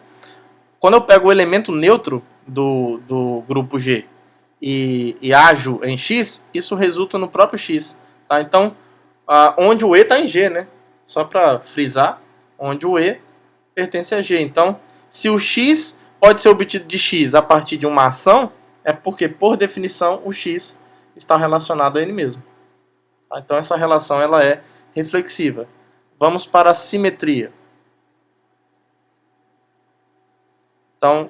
A: quando eu pego o elemento neutro do grupo G e ajo em x, isso resulta no próprio x. Tá? Então, onde o E está em G, né? Só para frisar, onde o E pertence a G. Então, se o x pode ser obtido de x a partir de uma ação, é porque, por definição, o x está relacionado a ele mesmo. Tá? Então, essa relação ela é reflexiva. Vamos para a simetria. Então,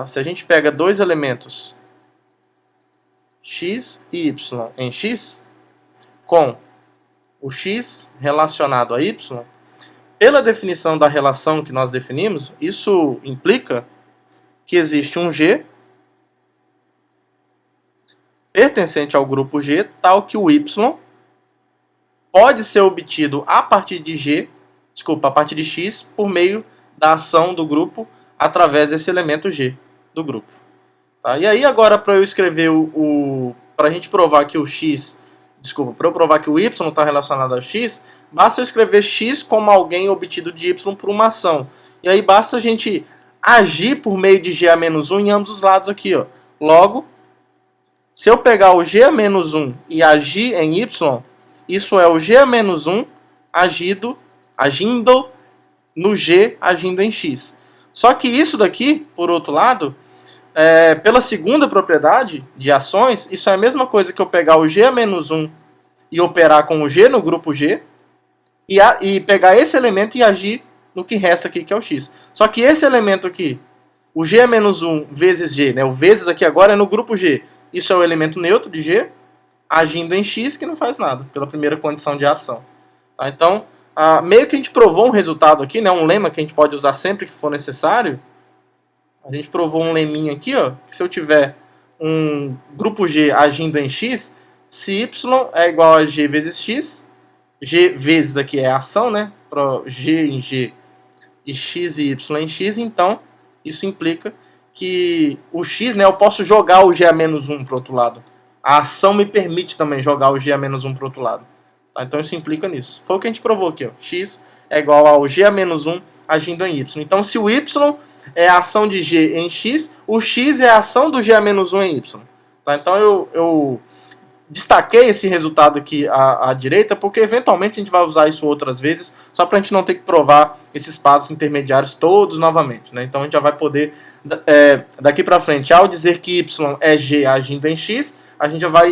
A: se a gente pega dois elementos x e y em x, com o x relacionado a y, pela definição da relação que nós definimos, isso implica que existe um G pertencente ao grupo G, tal que o y pode ser obtido a partir de x, por meio da ação do grupo através desse elemento G do grupo. Tá? E aí agora para eu escrever para a gente provar que para eu provar que o y está relacionado ao x, basta eu escrever x como alguém obtido de y por uma ação. E aí basta a gente agir por meio de g a menos 1 em ambos os lados aqui. Ó. Logo, se eu pegar o g a menos 1 e agir em y, isso é o g a menos 1 agindo no g agindo em x. Só que isso daqui, por outro lado, pela segunda propriedade de ações, isso é a mesma coisa que eu pegar o g a menos 1 e operar com o G no grupo G, e pegar esse elemento e agir no que resta aqui, que é o X. Só que esse elemento aqui, o G é menos 1 vezes G, né? O vezes aqui agora é no grupo G. Isso é o elemento neutro de G, agindo em X, que não faz nada, pela primeira condição de ação. Tá? Então, meio que a gente provou um resultado aqui, né? Um lema que a gente pode usar sempre que for necessário. A gente provou um leminho aqui, ó, que se eu tiver um grupo G agindo em X, se Y é igual a G vezes X, G vezes aqui é a ação, né? Para G em G e X e Y em X, então isso implica que o X, né, eu posso jogar o G a menos 1 para o outro lado. A ação me permite também jogar o G a menos 1 para o outro lado. Tá? Então isso implica nisso. Foi o que a gente provou aqui. Ó. X é igual ao G a menos 1 agindo em Y. Então se o Y é a ação de G em X, o X é a ação do G a menos 1 em Y. Tá? Então eu destaquei esse resultado aqui à direita, porque eventualmente a gente vai usar isso outras vezes, só para a gente não ter que provar esses passos intermediários todos novamente. Né? Então a gente já vai poder, daqui para frente, ao dizer que Y é G agindo em X,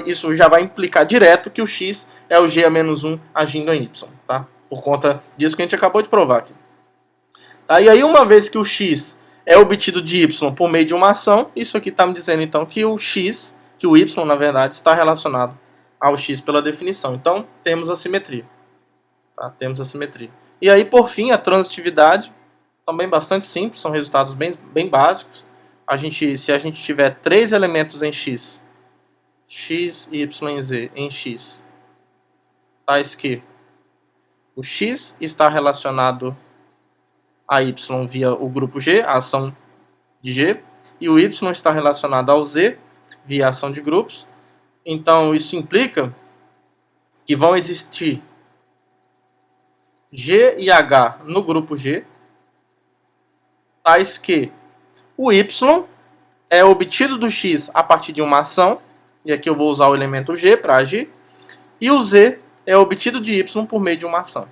A: isso já vai implicar direto que o X é o G a menos 1 agindo em Y. Tá? Por conta disso que a gente acabou de provar aqui. Tá? E aí, uma vez que o X é obtido de Y por meio de uma ação, isso aqui está me dizendo então que o X, que o Y, na verdade, está relacionado ao X pela definição. Então, temos a simetria. Tá? Temos a simetria. E aí, por fim, a transitividade, também bastante simples, são resultados bem básicos. Se a gente tiver 3 elementos em X, X, Y e Z em X, tais que o X está relacionado a Y via o grupo G, a ação de G, e o Y está relacionado ao Z via ação de grupos. Então isso implica que vão existir G e H no grupo G, tais que o Y é obtido do X a partir de uma ação, e aqui eu vou usar o elemento G para agir, e o Z é obtido de Y por meio de uma ação.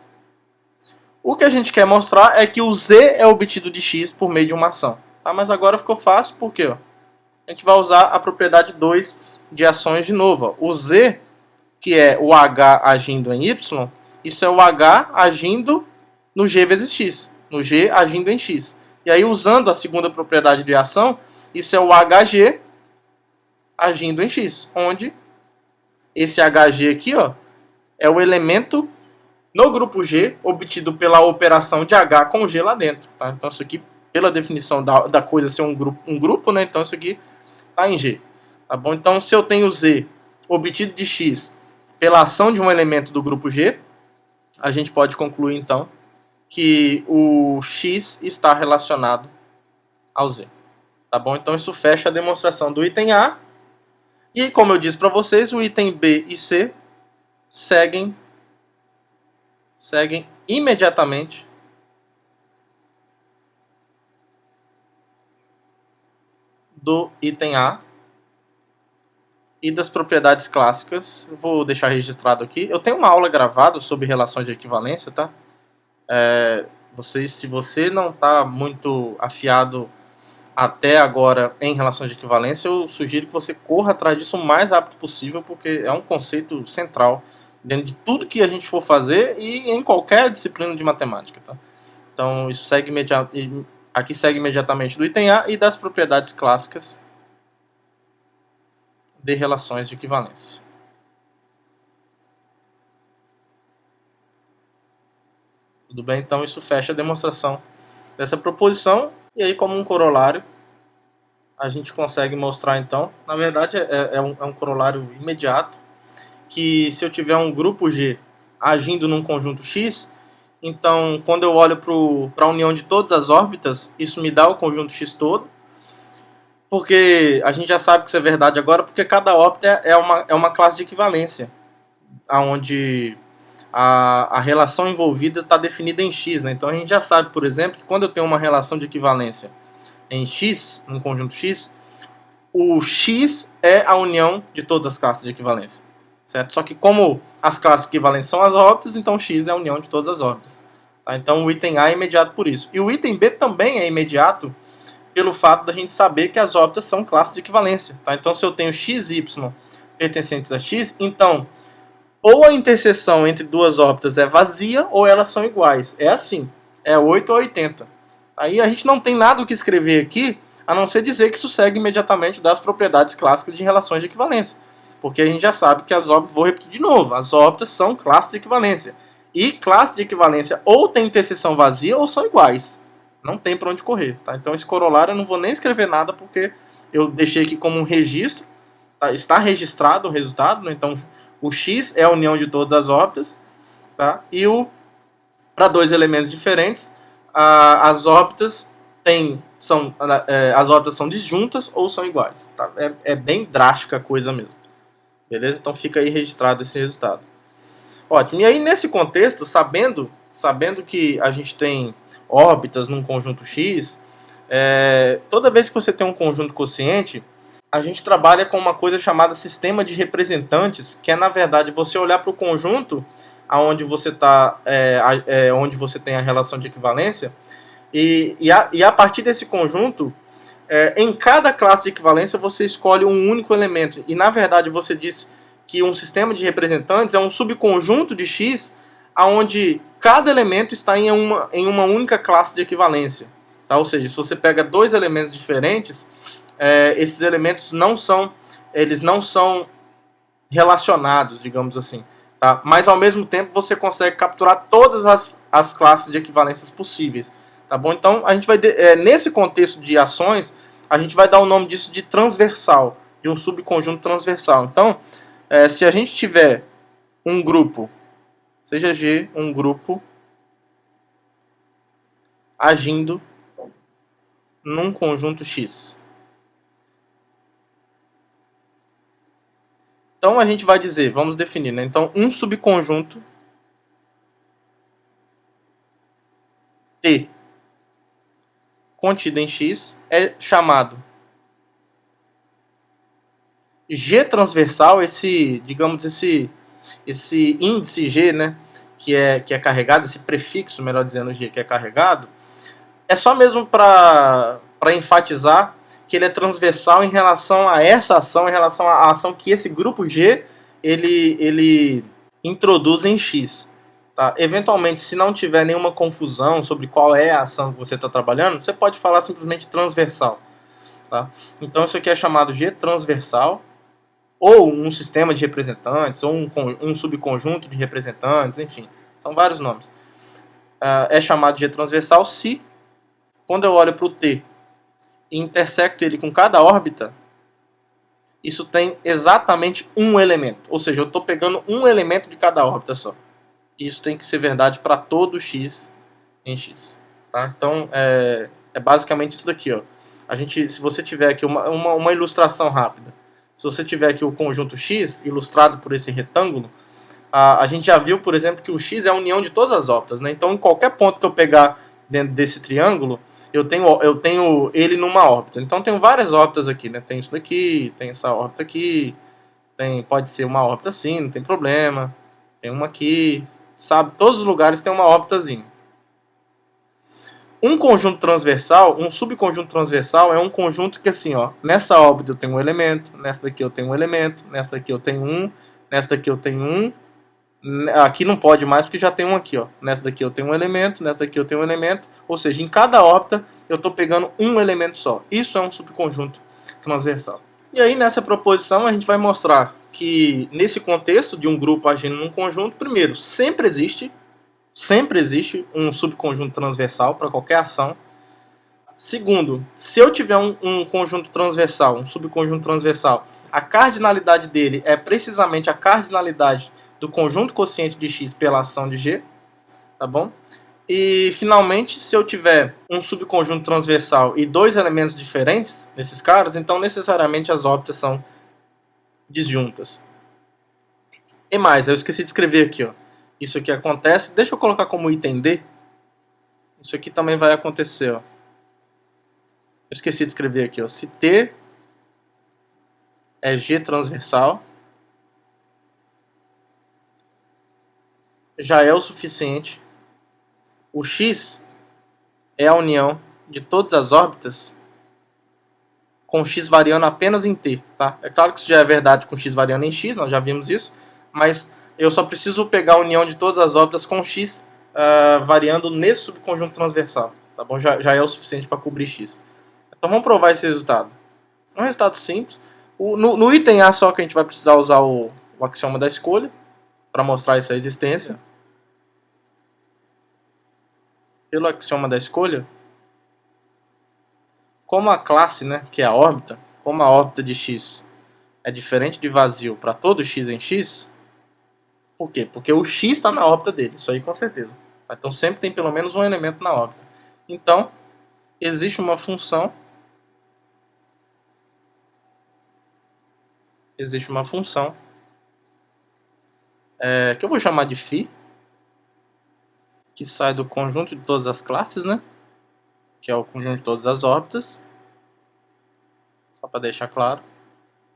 A: O que a gente quer mostrar é que o Z é obtido de X por meio de uma ação. Tá? Mas agora ficou fácil, porque ó, a gente vai usar a propriedade 2 de ações de novo. Ó. O Z, que é o H agindo em Y, isso é o H agindo no G vezes X. No G agindo em X. E aí, usando a segunda propriedade de ação, isso é o HG agindo em X. Onde esse HG aqui ó, é o elemento no grupo G obtido pela operação de H com G lá dentro. Tá? Então isso aqui, pela definição da coisa ser um grupo, né? Então isso aqui está em G. Tá bom? Então se eu tenho Z obtido de X pela ação de um elemento do grupo G, a gente pode concluir então que o X está relacionado ao Z. Tá bom? Então isso fecha a demonstração do item A. E como eu disse para vocês, o item B e C seguem imediatamente do item A e das propriedades clássicas. Eu vou deixar registrado aqui. Eu tenho uma aula gravada sobre relações de equivalência, tá? Se você não está muito afiado até agora em relações de equivalência, eu sugiro que você corra atrás disso o mais rápido possível, porque é um conceito central dentro de tudo que a gente for fazer e em qualquer disciplina de matemática. Tá? Então, isso aqui segue imediatamente do item A e das propriedades clássicas de relações de equivalência. Tudo bem? Então, isso fecha a demonstração dessa proposição. E aí, como um corolário, a gente consegue mostrar, então, na verdade, é um corolário imediato, que se eu tiver um grupo G agindo num conjunto X, então quando eu olho para a união de todas as órbitas, isso me dá o conjunto X todo, porque a gente já sabe que isso é verdade agora, porque cada órbita é uma classe de equivalência, onde a relação envolvida está definida em X. Né? Então a gente já sabe, por exemplo, que quando eu tenho uma relação de equivalência em X, num conjunto X, o X é a união de todas as classes de equivalência. Certo? Só que como as classes equivalentes são as órbitas, então X é a união de todas as órbitas. Tá? Então o item A é imediato por isso. E o item B também é imediato pelo fato da gente saber que as órbitas são classes de equivalência. Tá? Então se eu tenho x e y pertencentes a X, então ou a interseção entre duas órbitas é vazia ou elas são iguais. É assim, é 8 ou 80. Aí a gente não tem nada o que escrever aqui, a não ser dizer que isso segue imediatamente das propriedades clássicas de relações de equivalência. Porque a gente já sabe que as órbitas, vou repetir de novo, as órbitas são classes de equivalência. E classe de equivalência ou tem interseção vazia ou são iguais. Não tem para onde correr. Tá? Então esse corolário eu não vou nem escrever nada porque eu deixei aqui como um registro. Tá? Está registrado o resultado. Né? Então o X é a união de todas as órbitas. Tá? E para dois elementos diferentes, as órbitas as órbitas são disjuntas ou são iguais. Tá? É bem drástica a coisa mesmo. Beleza? Então fica aí registrado esse resultado. Ótimo. E aí nesse contexto, sabendo que a gente tem órbitas num conjunto X, toda vez que você tem um conjunto quociente, a gente trabalha com uma coisa chamada sistema de representantes, que é na verdade você olhar para o conjunto aonde você onde você tem a relação de equivalência e a partir desse conjunto, em cada classe de equivalência você escolhe um único elemento e na verdade você diz que um sistema de representantes é um subconjunto de X onde cada elemento está em uma única classe de equivalência. Tá? Ou seja, se você pega dois elementos diferentes, esses elementos não são relacionados, digamos assim. Tá? Mas ao mesmo tempo você consegue capturar todas as classes de equivalências possíveis. Tá bom? Então a gente vai nesse contexto de ações, a gente vai dar o nome disso de transversal, de um subconjunto transversal. Então, se a gente tiver um grupo, seja G, um grupo agindo num conjunto X. Então a gente vai dizer, vamos definir, né? Então um subconjunto T contido em X é chamado G transversal, esse índice G, né, que é carregado, esse prefixo, melhor dizendo, G, que é carregado, é só mesmo para enfatizar que ele é transversal em relação a essa ação, em relação à ação que esse grupo G ele introduz em X. Tá? Eventualmente, se não tiver nenhuma confusão sobre qual é a ação que você está trabalhando, você pode falar simplesmente transversal. Tá? Então isso aqui é chamado G transversal, ou um sistema de representantes, ou um subconjunto de representantes, enfim, são vários nomes. É chamado de G transversal se, quando eu olho para o T e intersecto ele com cada órbita, isso tem exatamente um elemento. Ou seja, eu estou pegando um elemento de cada órbita só. Isso tem que ser verdade para todo X em X. Tá? Então, é basicamente isso daqui. Ó. Se você tiver aqui uma ilustração rápida, se você tiver aqui o conjunto X, ilustrado por esse retângulo, a gente já viu, por exemplo, que o X é a união de todas as órbitas. Né? Então, em qualquer ponto que eu pegar dentro desse triângulo, eu tenho ele numa órbita. Então, eu tenho várias órbitas aqui. Né? Tem isso daqui, tem essa órbita aqui, pode ser uma órbita assim, não tem problema. Tem uma aqui, sabe? Todos os lugares tem uma órbitazinha. Um conjunto transversal, um subconjunto transversal é um conjunto que assim, ó, nessa órbita eu tenho um elemento, nessa daqui eu tenho um elemento, nessa daqui eu tenho um, nessa daqui eu tenho um, aqui não pode mais porque já tem um aqui, ó. Nessa daqui eu tenho um elemento, nessa daqui eu tenho um elemento, ou seja, em cada órbita eu estou pegando um elemento só. Isso é um subconjunto transversal. E aí nessa proposição a gente vai mostrar que nesse contexto de um grupo agindo num conjunto, primeiro, sempre existe um subconjunto transversal para qualquer ação. Segundo, se eu tiver um conjunto transversal, um subconjunto transversal, a cardinalidade dele é precisamente a cardinalidade do conjunto quociente de X pela ação de G, tá bom? E finalmente, se eu tiver um subconjunto transversal e dois elementos diferentes nesses caras, então necessariamente as órbitas são disjuntas. E mais, eu esqueci de escrever aqui, ó. Isso aqui acontece, deixa eu colocar como item D. Isso aqui também vai acontecer, ó. Eu esqueci de escrever aqui, ó. Se T é G transversal, já é o suficiente. O X é a união de todas as órbitas com X variando apenas em T. Tá? É claro que isso já é verdade com X variando em X, nós já vimos isso, mas eu só preciso pegar a união de todas as órbitas com x variando nesse subconjunto transversal. Tá bom? Já é o suficiente para cobrir x. Então vamos provar esse resultado. É um resultado simples. No item A só que a gente vai precisar usar o axioma da escolha para mostrar essa existência. Pelo axioma da escolha, como a classe, né, que é a órbita, como a órbita de x é diferente de vazio para todo x em x, por quê? Porque o x está na órbita dele, isso aí com certeza. Então sempre tem pelo menos um elemento na órbita. Então, existe uma função que eu vou chamar de φ, que sai do conjunto de todas as classes, né? Que é o conjunto de todas as órbitas, só para deixar claro,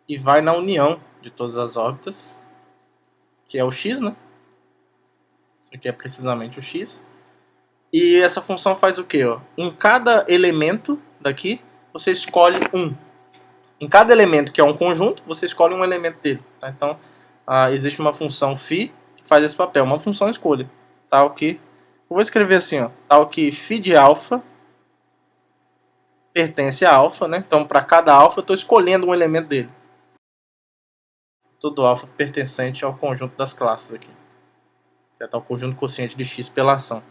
A: e vai na união de todas as órbitas, que é o x, né? Isso aqui é precisamente o x. E essa função faz o quê? Ó? Em cada elemento daqui, você escolhe um. Em cada elemento, que é um conjunto, você escolhe um elemento dele. Tá? Então, existe uma função φ que faz esse papel, uma função escolha. Tal que, eu vou escrever assim, ó, tal que φ de alfa pertence a alfa, né? Então, para cada alfa, eu estou escolhendo um elemento dele. Todo alfa pertencente ao conjunto das classes aqui. Certo? Ao conjunto quociente de x pela ação.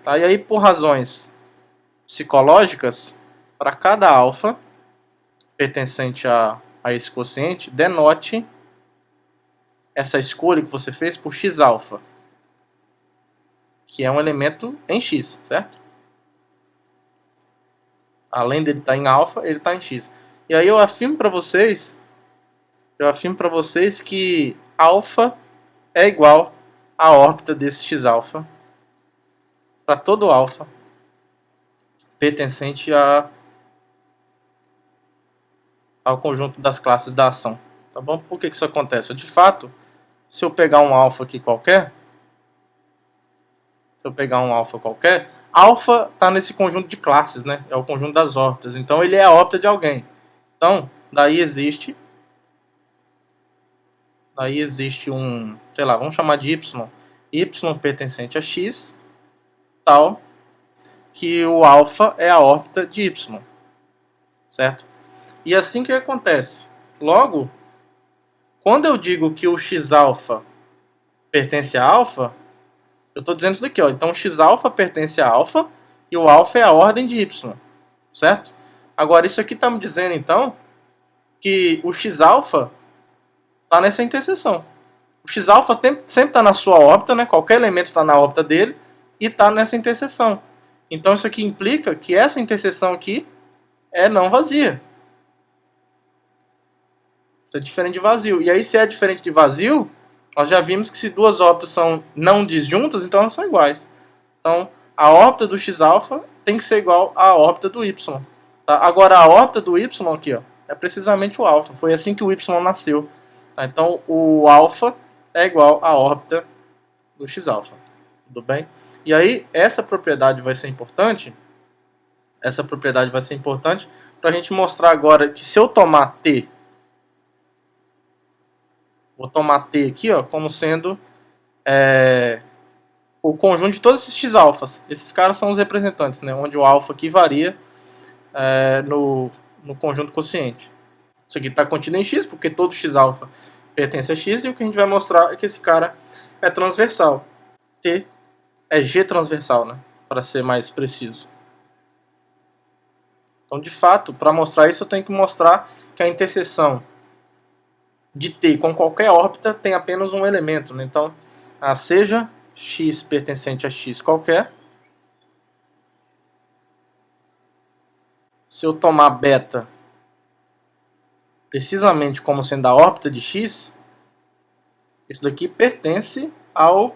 A: Tá? E aí, por razões psicológicas, para cada alfa pertencente a esse quociente, denote essa escolha que você fez por x alfa, que é um elemento em x, certo? Além dele estar em alfa, ele está em x. E aí eu afirmo para vocês que alfa é igual à órbita desse x alfa para todo alfa pertencente ao conjunto das classes da ação. Tá bom? Por que isso acontece? De fato, se eu pegar um alfa aqui qualquer, alfa está nesse conjunto de classes, né? É o conjunto das órbitas. Então ele é a órbita de alguém. Então, daí existe um, sei lá, vamos chamar de y. Y pertencente a x, tal que o alfa é a órbita de y. Certo? E assim que acontece. Logo, quando eu digo que o x alfa pertence a alfa, eu estou dizendo isso daqui, ó. Então o x alfa pertence a alfa e o alfa é a ordem de y, certo? Agora isso aqui está me dizendo então que o x alfa está nessa interseção. O x alfa sempre está na sua órbita, né? Qualquer elemento está na órbita dele e está nessa interseção. Então isso aqui implica que essa interseção aqui é não vazia. Isso é diferente de vazio. E aí, se é diferente de vazio, nós já vimos que se duas órbitas são não disjuntas, então elas são iguais. Então, a órbita do x-alfa tem que ser igual à órbita do y. Tá? Agora, a órbita do y aqui, ó, é precisamente o alfa. Foi assim que o y nasceu. Tá? Então, o alfa é igual à órbita do x-alfa. Tudo bem? E aí, essa propriedade vai ser importante. Essa propriedade vai ser importante para a gente mostrar agora que se eu tomar t, vou tomar t aqui, ó, como sendo o conjunto de todos esses x-alfas. Esses caras são os representantes, né, onde o alfa aqui varia no conjunto quociente. Isso aqui está contido em x, porque todo x-alfa pertence a x, e o que a gente vai mostrar é que esse cara é transversal. T é G transversal, né, para ser mais preciso. Então, de fato, para mostrar isso, eu tenho que mostrar que a interseção de T com qualquer órbita tem apenas um elemento, né? Então, seja x pertencente a x qualquer, se eu tomar beta precisamente como sendo a órbita de x, isso daqui pertence ao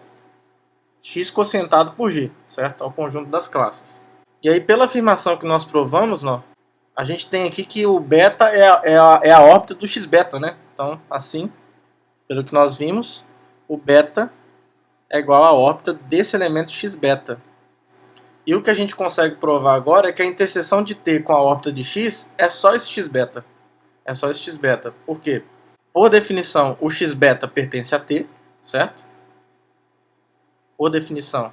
A: x quocientado por g, certo? Ao conjunto das classes. E aí, pela afirmação que nós provamos, a gente tem aqui que o beta é a órbita do x-beta, né? Então, assim, pelo que nós vimos, o beta é igual à órbita desse elemento x-beta. E o que a gente consegue provar agora é que a interseção de t com a órbita de x é só esse x-beta. É só esse x-beta. Por quê? Por definição, o x-beta pertence a t, certo? por definição,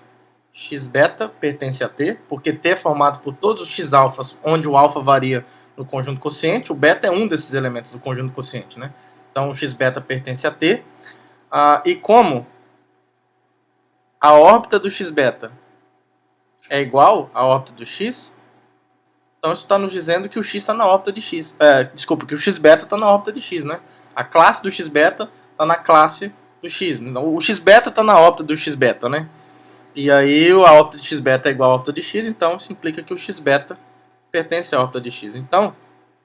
A: x-beta pertence a T, porque T é formado por todos os x-alfas, onde o alfa varia no conjunto quociente, o beta é um desses elementos do conjunto quociente, né? Então o x-beta pertence a T, e como a órbita do x-beta é igual à órbita do x, então isso está nos dizendo que o x está na órbita de x. Desculpa, que o x-beta está na órbita de x, né? A classe do x-beta está na classe do x. Então, o x-beta está na órbita do x-beta, né? E aí a órbita de x-beta é igual à órbita de x, então isso implica que o x-beta pertence à órbita de x. Então,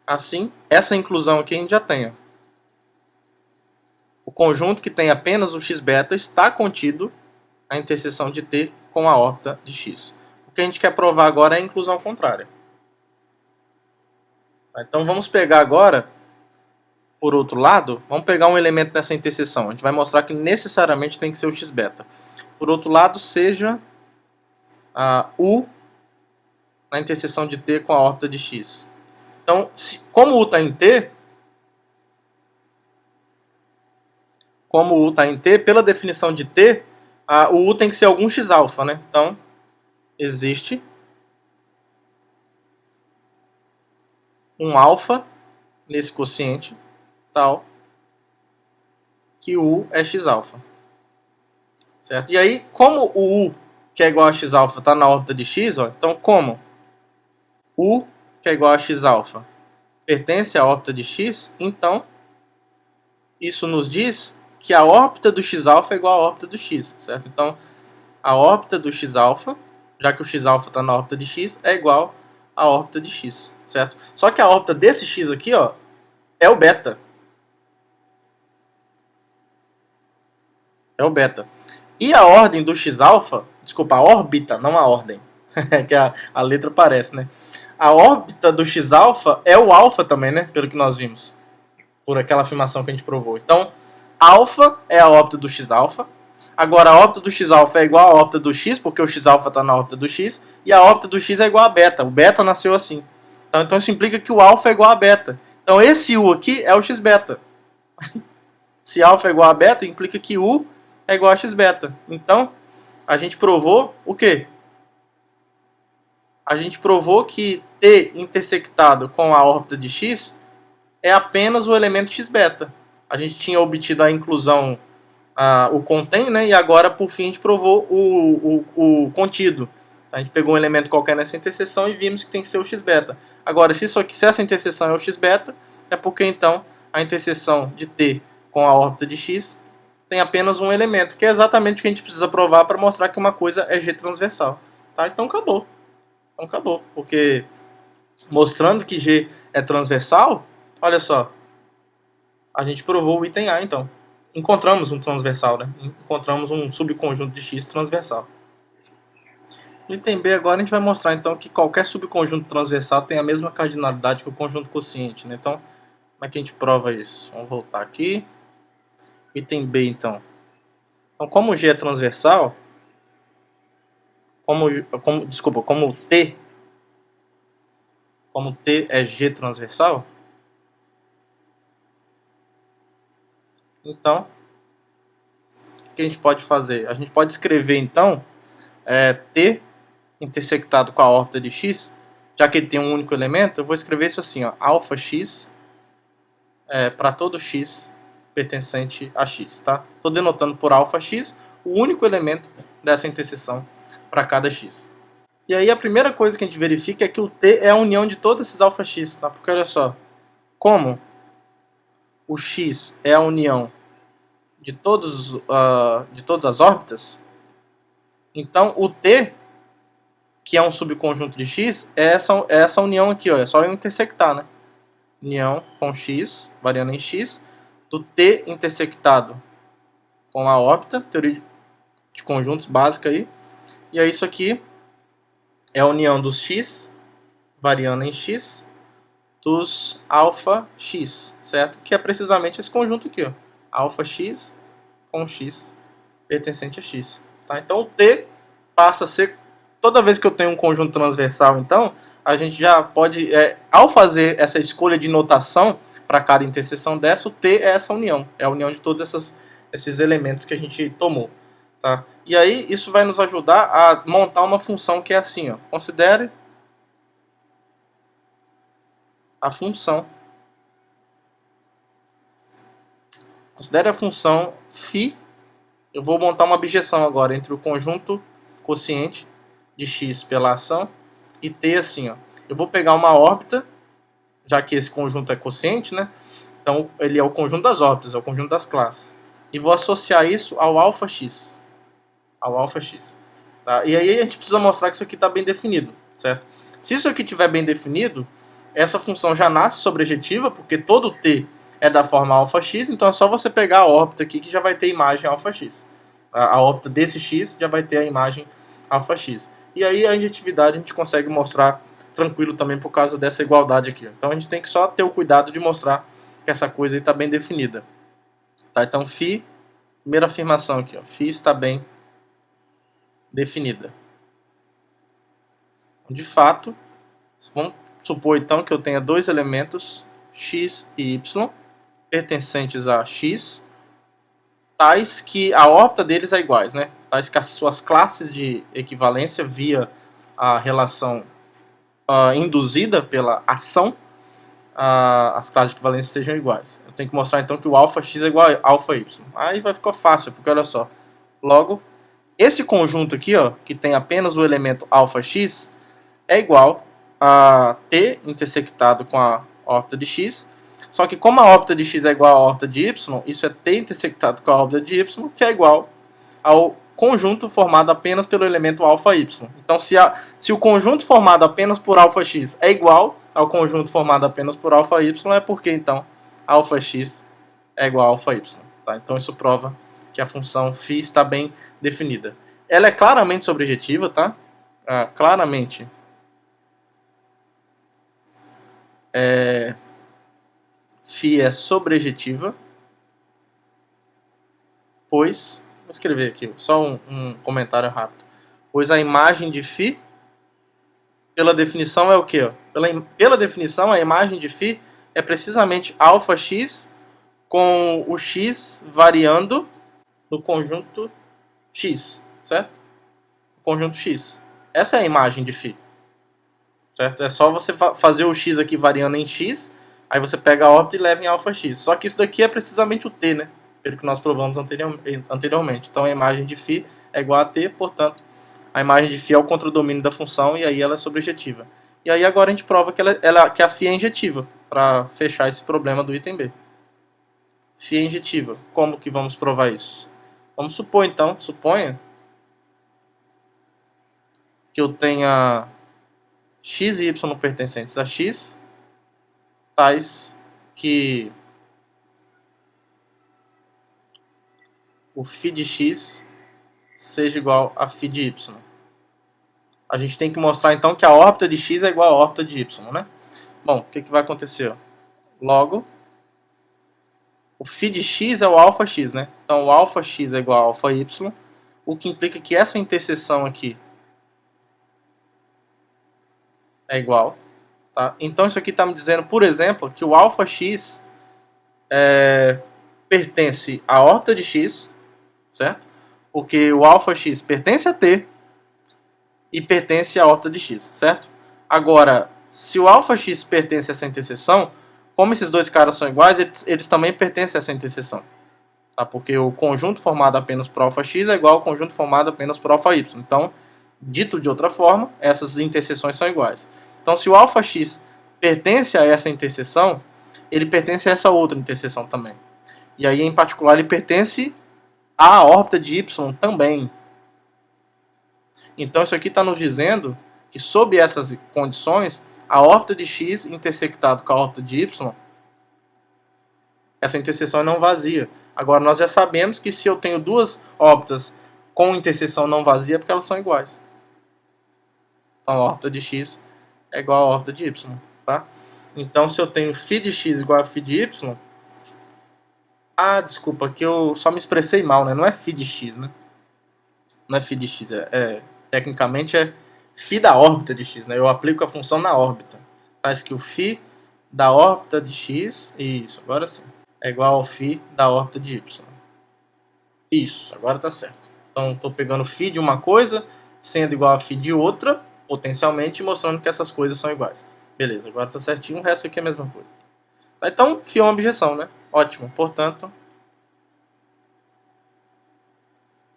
A: assim, essa inclusão aqui a gente já tem. Ó. O conjunto que tem apenas o x-beta está contido a interseção de T com a órbita de x. O que a gente quer provar agora é a inclusão contrária. Então vamos pegar agora, por outro lado, vamos pegar um elemento nessa interseção. A gente vai mostrar que necessariamente tem que ser o x-beta. Por outro lado, seja U na interseção de T com a órbita de x. Então, como U está em T, pela definição de T, o U tem que ser algum x-alfa, né? Então, existe um alfa nesse quociente tal que U é x-alfa. Certo? E aí, como o U, que é igual a x-alfa, está na órbita de x, ó, então como U, que é igual a x-alfa, pertence à órbita de x, então isso nos diz que a órbita do x-alfa é igual à órbita do x, certo? Então, a órbita do x-alfa, já que o x-alfa está na órbita de x, é igual à órbita de x, certo? Só que a órbita desse x aqui, ó, é o beta. É o beta. E a ordem do x-alfa, desculpa, a órbita, não a ordem, que a letra parece, né? A órbita do x-alfa é o alfa também, né? Pelo que nós vimos, por aquela afirmação que a gente provou. Então, alfa é a órbita do x-alfa. Agora, a órbita do x-alfa é igual à órbita do x, porque o x-alfa está na órbita do x, e a órbita do x é igual a beta. O beta nasceu assim. Então isso implica que o alfa é igual a beta. Então, esse U aqui é o x-beta. Se alfa é igual a beta, implica que U é igual a x-beta. Então, a gente provou o quê? A gente provou que T intersectado com a órbita de x é apenas o elemento x-beta. A gente tinha obtido a inclusão, o contém, né? E agora, por fim, a gente provou o contido. A gente pegou um elemento qualquer nessa interseção e vimos que tem que ser o x-beta. Agora, se essa interseção é o x-beta, é porque, então, a interseção de T com a órbita de x tem apenas um elemento, que é exatamente o que a gente precisa provar para mostrar que uma coisa é G transversal. Tá? Então acabou. Porque mostrando que G é transversal, olha só, a gente provou o item A, então. Encontramos um transversal, né? Encontramos um subconjunto de X transversal. No item B agora a gente vai mostrar então que qualquer subconjunto transversal tem a mesma cardinalidade que o conjunto quociente, né? Então, como é que a gente prova isso? Vamos voltar aqui. Item B, então. Então, como G é transversal, como T é G transversal, então, o que a gente pode fazer? A gente pode escrever, então, T intersectado com a órbita de x, já que ele tem um único elemento, eu vou escrever isso assim, ó, alfa x para todo x pertencente a x, tá? Estou denotando por alfa x o único elemento dessa interseção para cada x. E aí a primeira coisa que a gente verifica é que o T é a união de todos esses alfa x, tá? Porque olha só, como o x é a união de todas as órbitas, então o T, que é um subconjunto de x, é essa união aqui, ó, é só eu intersectar, né? União com x, variando em x, do T intersectado com a órbita, teoria de conjuntos básica aí. E aí isso aqui é a união dos x, variando em x, dos alfa x, certo? Que é precisamente esse conjunto aqui, ó. Alfa x com x pertencente a x. Tá? Então o T passa a ser, toda vez que eu tenho um conjunto transversal, então, a gente já pode, ao fazer essa escolha de notação para cada interseção dessa, o T é essa união. É a união de todos esses elementos que a gente tomou. Tá? E aí isso vai nos ajudar a montar uma função que é assim, ó. Considere a função. Considere a função φ. Eu vou montar uma objeção agora entre o conjunto quociente de x pela ação e t assim, ó. Eu vou pegar uma órbita, já que esse conjunto é quociente, né? Então ele é o conjunto das órbitas, é o conjunto das classes. E vou associar isso ao alfa x. Tá? E aí a gente precisa mostrar que isso aqui está bem definido, certo? Se isso aqui estiver bem definido, essa função já nasce sobrejetiva, porque todo t é da forma αx, então é só você pegar a órbita aqui que já vai ter a imagem αx. A órbita desse x já vai ter a imagem αx. E aí a injetividade a gente consegue mostrar tranquilo também por causa dessa igualdade aqui. Então a gente tem que só ter o cuidado de mostrar que essa coisa aí está bem definida. Tá? Então φ, primeira afirmação aqui, ó, φ está bem definida. De fato, vamos supor então que eu tenha dois elementos x e y pertencentes a x, tais que a órbita deles é iguais, né? Tais que as suas classes de equivalência via a relação induzida pela ação, as classes de equivalência sejam iguais. Eu tenho que mostrar então que o αx é igual a αy. Aí vai ficar fácil, porque olha só. Logo, esse conjunto aqui, ó, que tem apenas o elemento αx, é igual a t intersectado com a órbita de x. Só que como a órbita de x é igual à órbita de y, isso é t intersectado com a órbita de y, que é igual ao conjunto formado apenas pelo elemento αy. Então, se o conjunto formado apenas por αx é igual ao conjunto formado apenas por αy, é porque, então, αx é igual a αy. Tá? Então, isso prova que a função φ está bem definida. Ela é claramente sobrejetiva, tá? Claramente. Φ é sobrejetiva, pois... Vou escrever aqui, só um comentário rápido. Pois a imagem de φ, pela definição, é o quê? Pela definição, a imagem de φ é precisamente αx com o x variando no conjunto x, certo? O conjunto x. Essa é a imagem de φ, certo? É só você fazer o x aqui variando em x, aí você pega a órbita e leva em αx. Só que isso daqui é precisamente o t, né? Pelo que nós provamos anteriormente. Então a imagem de φ é igual a t, portanto, a imagem de φ é o contradomínio da função e aí ela é sobrejetiva. E aí agora a gente prova que a φ é injetiva, para fechar esse problema do item B. Φ é injetiva. Como que vamos provar isso? Vamos supor então, suponha que eu tenha x e y pertencentes a x, tais que o φ de x seja igual a φ de y. A gente tem que mostrar então que a órbita de x é igual à órbita de y, né? Bom, o que vai acontecer? Logo, o φ de x é o αx, né? Então o αx é igual a αy, o que implica que essa interseção aqui é igual. Tá? Então isso aqui está me dizendo, por exemplo, que o αx pertence à órbita de x, certo? Porque o αx pertence a t e pertence à órbita de x, certo? Agora, se o αx pertence a essa interseção, como esses dois caras são iguais, eles também pertencem a essa interseção. Tá? Porque o conjunto formado apenas por αx é igual ao conjunto formado apenas por αy. Então, dito de outra forma, essas interseções são iguais. Então, se o αx pertence a essa interseção, ele pertence a essa outra interseção também. E aí, em particular, ele pertence à órbita de y também. Então, isso aqui está nos dizendo que, sob essas condições, a órbita de x intersectado com a órbita de y, essa interseção é não vazia. Agora, nós já sabemos que se eu tenho duas órbitas com interseção não vazia, é porque elas são iguais. Então, a órbita de x é igual à órbita de y. Tá? Então, se eu tenho φ de x igual a φ de y... desculpa, que eu só me expressei mal, né? Não é φ de x, né? Não é φ de x, tecnicamente é φ da órbita de x, né? Eu aplico a função na órbita. Faz que o φ da órbita de x, isso, agora sim, é igual ao φ da órbita de y. Isso, agora tá certo. Então estou pegando φ de uma coisa, sendo igual a φ de outra, potencialmente mostrando que essas coisas são iguais. Beleza, agora está certinho, o resto aqui é a mesma coisa. Tá, então, φ é uma objeção, né? Ótimo, portanto,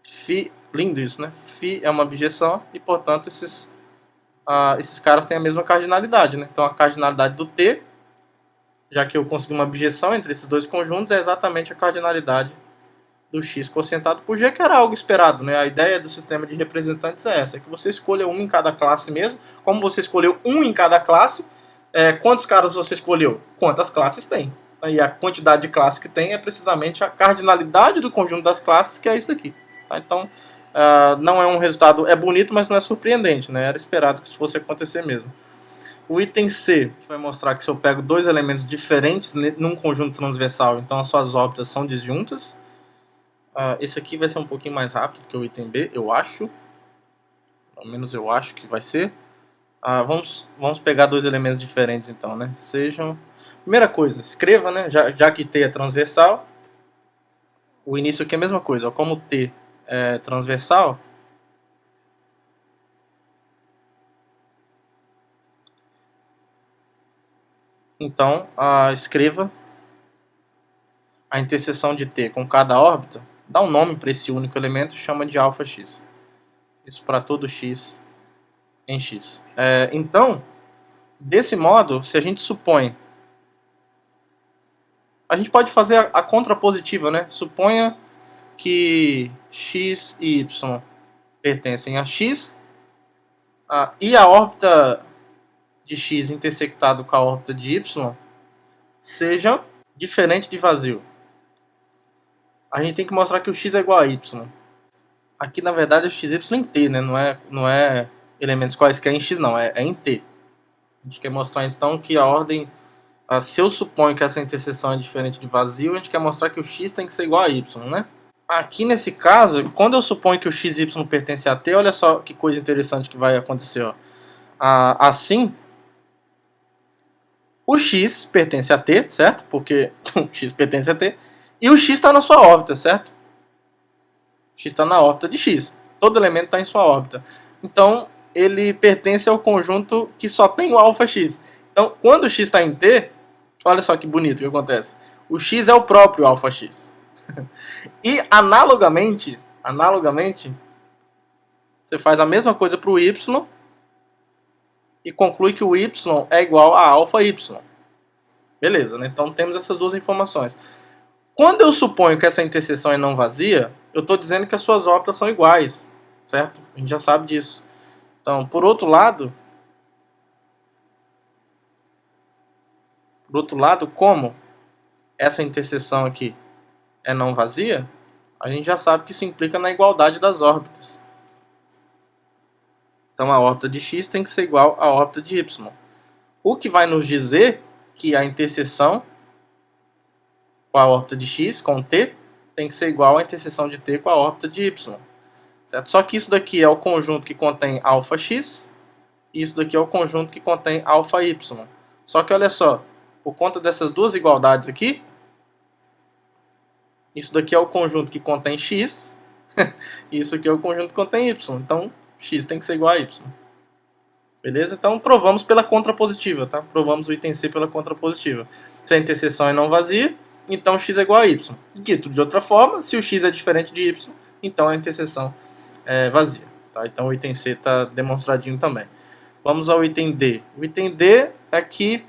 A: φ, lindo isso, né? φ é uma objeção e, portanto, esses caras têm a mesma cardinalidade, né? Então a cardinalidade do t, já que eu consegui uma objeção entre esses dois conjuntos, é exatamente a cardinalidade do x quocientado por g, que era algo esperado, né? A ideia do sistema de representantes é essa, que você escolha um em cada classe mesmo. Como você escolheu um em cada classe, quantos caras você escolheu? Quantas classes tem? E a quantidade de classes que tem é precisamente a cardinalidade do conjunto das classes, que é isso aqui. Tá? Então, não é um resultado, é bonito, mas não é surpreendente, né? Era esperado que isso fosse acontecer mesmo. O item C vai mostrar que se eu pego dois elementos diferentes num conjunto transversal, então as suas órbitas são disjuntas. Esse aqui vai ser um pouquinho mais rápido que o item B, eu acho. Pelo menos eu acho que vai ser. Vamos pegar dois elementos diferentes então, né? Primeira coisa, escreva, né? Já que T é transversal, o início aqui é a mesma coisa. Ó, como T é transversal, então escreva a interseção de T com cada órbita, dá um nome para esse único elemento, chama de alfa x. Isso para todo x em x. Então, desse modo, se a gente supõe, a gente pode fazer a contrapositiva, né? Suponha que x e y pertencem a x e a órbita de x intersectado com a órbita de y seja diferente de vazio. A gente tem que mostrar que o x é igual a y. Aqui, na verdade, é o xy em t, né? Não é elementos quaisquer em x, não. É em t. A gente quer mostrar, então, que a ordem... se eu suponho que essa interseção é diferente de vazio, a gente quer mostrar que o x tem que ser igual a y, né? Aqui, nesse caso, quando eu suponho que o x e y pertence a t, olha só que coisa interessante que vai acontecer. Ó. Assim, o x pertence a t, certo? Porque o x pertence a t. E o x está na sua órbita, certo? X está na órbita de x. Todo elemento está em sua órbita. Então, ele pertence ao conjunto que só tem o alfa x. Então, quando o x está em t, olha só que bonito que acontece. O x é o próprio alfa x. E, analogamente, você faz a mesma coisa para o y e conclui que o y é igual a alfa y. Beleza, né? Então temos essas duas informações. Quando eu suponho que essa interseção é não vazia, eu estou dizendo que as suas órbitas são iguais, certo? A gente já sabe disso. Então, por outro lado, como essa interseção aqui é não vazia, a gente já sabe que isso implica na igualdade das órbitas. Então, a órbita de x tem que ser igual à órbita de y. O que vai nos dizer que a interseção com a órbita de x, com t, tem que ser igual à interseção de t com a órbita de y. Certo? Só que isso daqui é o conjunto que contém alfa x, e isso daqui é o conjunto que contém alfa y. Só que olha só, por conta dessas duas igualdades aqui, isso daqui é o conjunto que contém x, e isso aqui é o conjunto que contém y. Então, x tem que ser igual a y. Beleza? Então, provamos pela contrapositiva, tá? Provamos o item C pela contrapositiva. Se a interseção é não vazia, então x é igual a y. Dito de outra forma, se o x é diferente de y, então a interseção é vazia. Tá? Então o item C está demonstradinho também. Vamos ao item D. O item D é que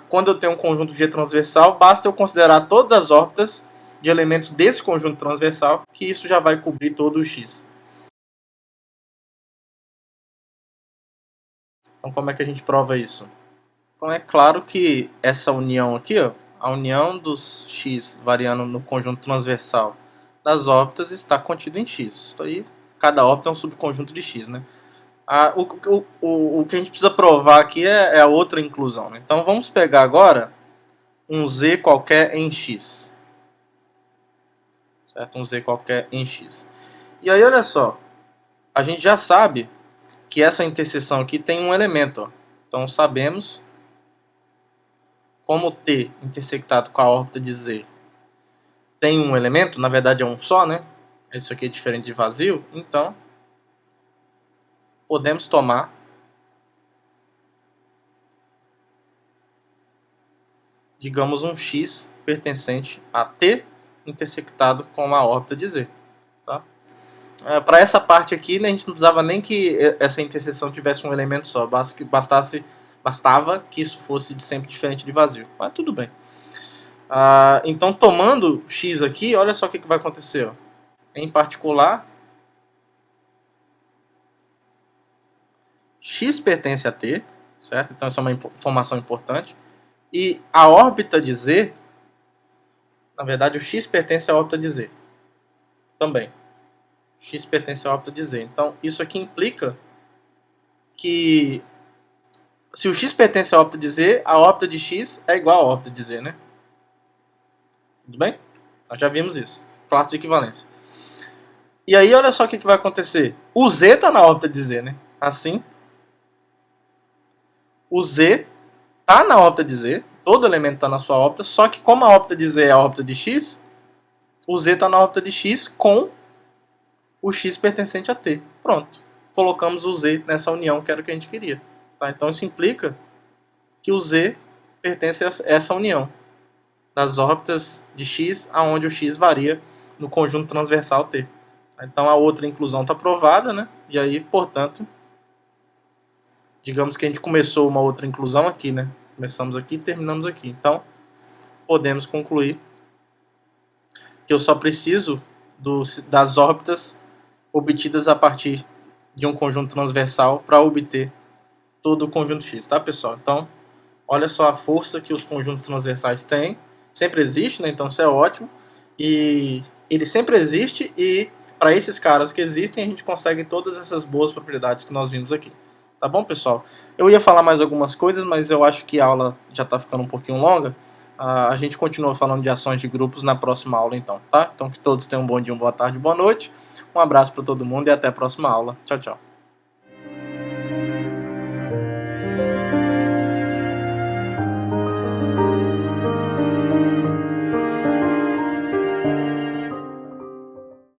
A: quando eu tenho um conjunto G transversal, basta eu considerar todas as órbitas de elementos desse conjunto transversal, que isso já vai cobrir todo o x. Então como é que a gente prova isso? Então é claro que essa união aqui, ó, a união dos x variando no conjunto transversal das órbitas está contida em x. Isso aí, cada órbita é um subconjunto de x, né? O que a gente precisa provar aqui é a outra inclusão, né? Então vamos pegar agora um z qualquer em x. Certo? Um z qualquer em x. E aí olha só, a gente já sabe que essa interseção aqui tem um elemento. Ó. Então sabemos como t intersectado com a órbita de z tem um elemento, na verdade é um só, né? isso aqui é diferente de vazio, então podemos tomar digamos um x pertencente a T intersectado com a órbita de Z. Tá? Para essa parte aqui, né, a gente não precisava nem que essa interseção tivesse um elemento só, bastava que isso fosse sempre diferente de vazio. Mas tudo bem. Então, tomando x aqui, olha só o que vai acontecer. Ó. Em particular, x pertence a T, certo? Então, isso é uma informação importante. E a órbita de Z, na verdade, o x pertence à órbita de Z. Também. X pertence à órbita de Z. Então, isso aqui implica que se o x pertence à órbita de Z, a órbita de x é igual à órbita de Z, né? Tudo bem? Nós já vimos isso. Classe de equivalência. E aí, olha só o que vai acontecer. O Z está na órbita de Z, né? Assim. O Z está na órbita de Z. Todo elemento está na sua órbita. Só que como a órbita de Z é a órbita de x, o Z está na órbita de x com o x pertencente a T. Pronto. Colocamos o Z nessa união que era o que a gente queria. Tá? Então isso implica que o Z pertence a essa união das órbitas de x, aonde o x varia no conjunto transversal T. Então a outra inclusão está provada, né? E aí, portanto, digamos que a gente começou uma outra inclusão aqui, né? Começamos aqui e terminamos aqui. Então, podemos concluir que eu só preciso das órbitas obtidas a partir de um conjunto transversal para obter todo o conjunto X, tá, pessoal? Então, olha só a força que os conjuntos transversais têm. Sempre existe, né? Então isso é ótimo. E ele sempre existe e para esses caras que existem, a gente consegue todas essas boas propriedades que nós vimos aqui. Tá bom, pessoal? Eu ia falar mais algumas coisas, mas eu acho que a aula já está ficando um pouquinho longa. A gente continua falando de ações de grupos na próxima aula, então, tá? Então que todos tenham um bom dia, uma boa tarde, boa noite. Um abraço para todo mundo e até a próxima aula. Tchau, tchau.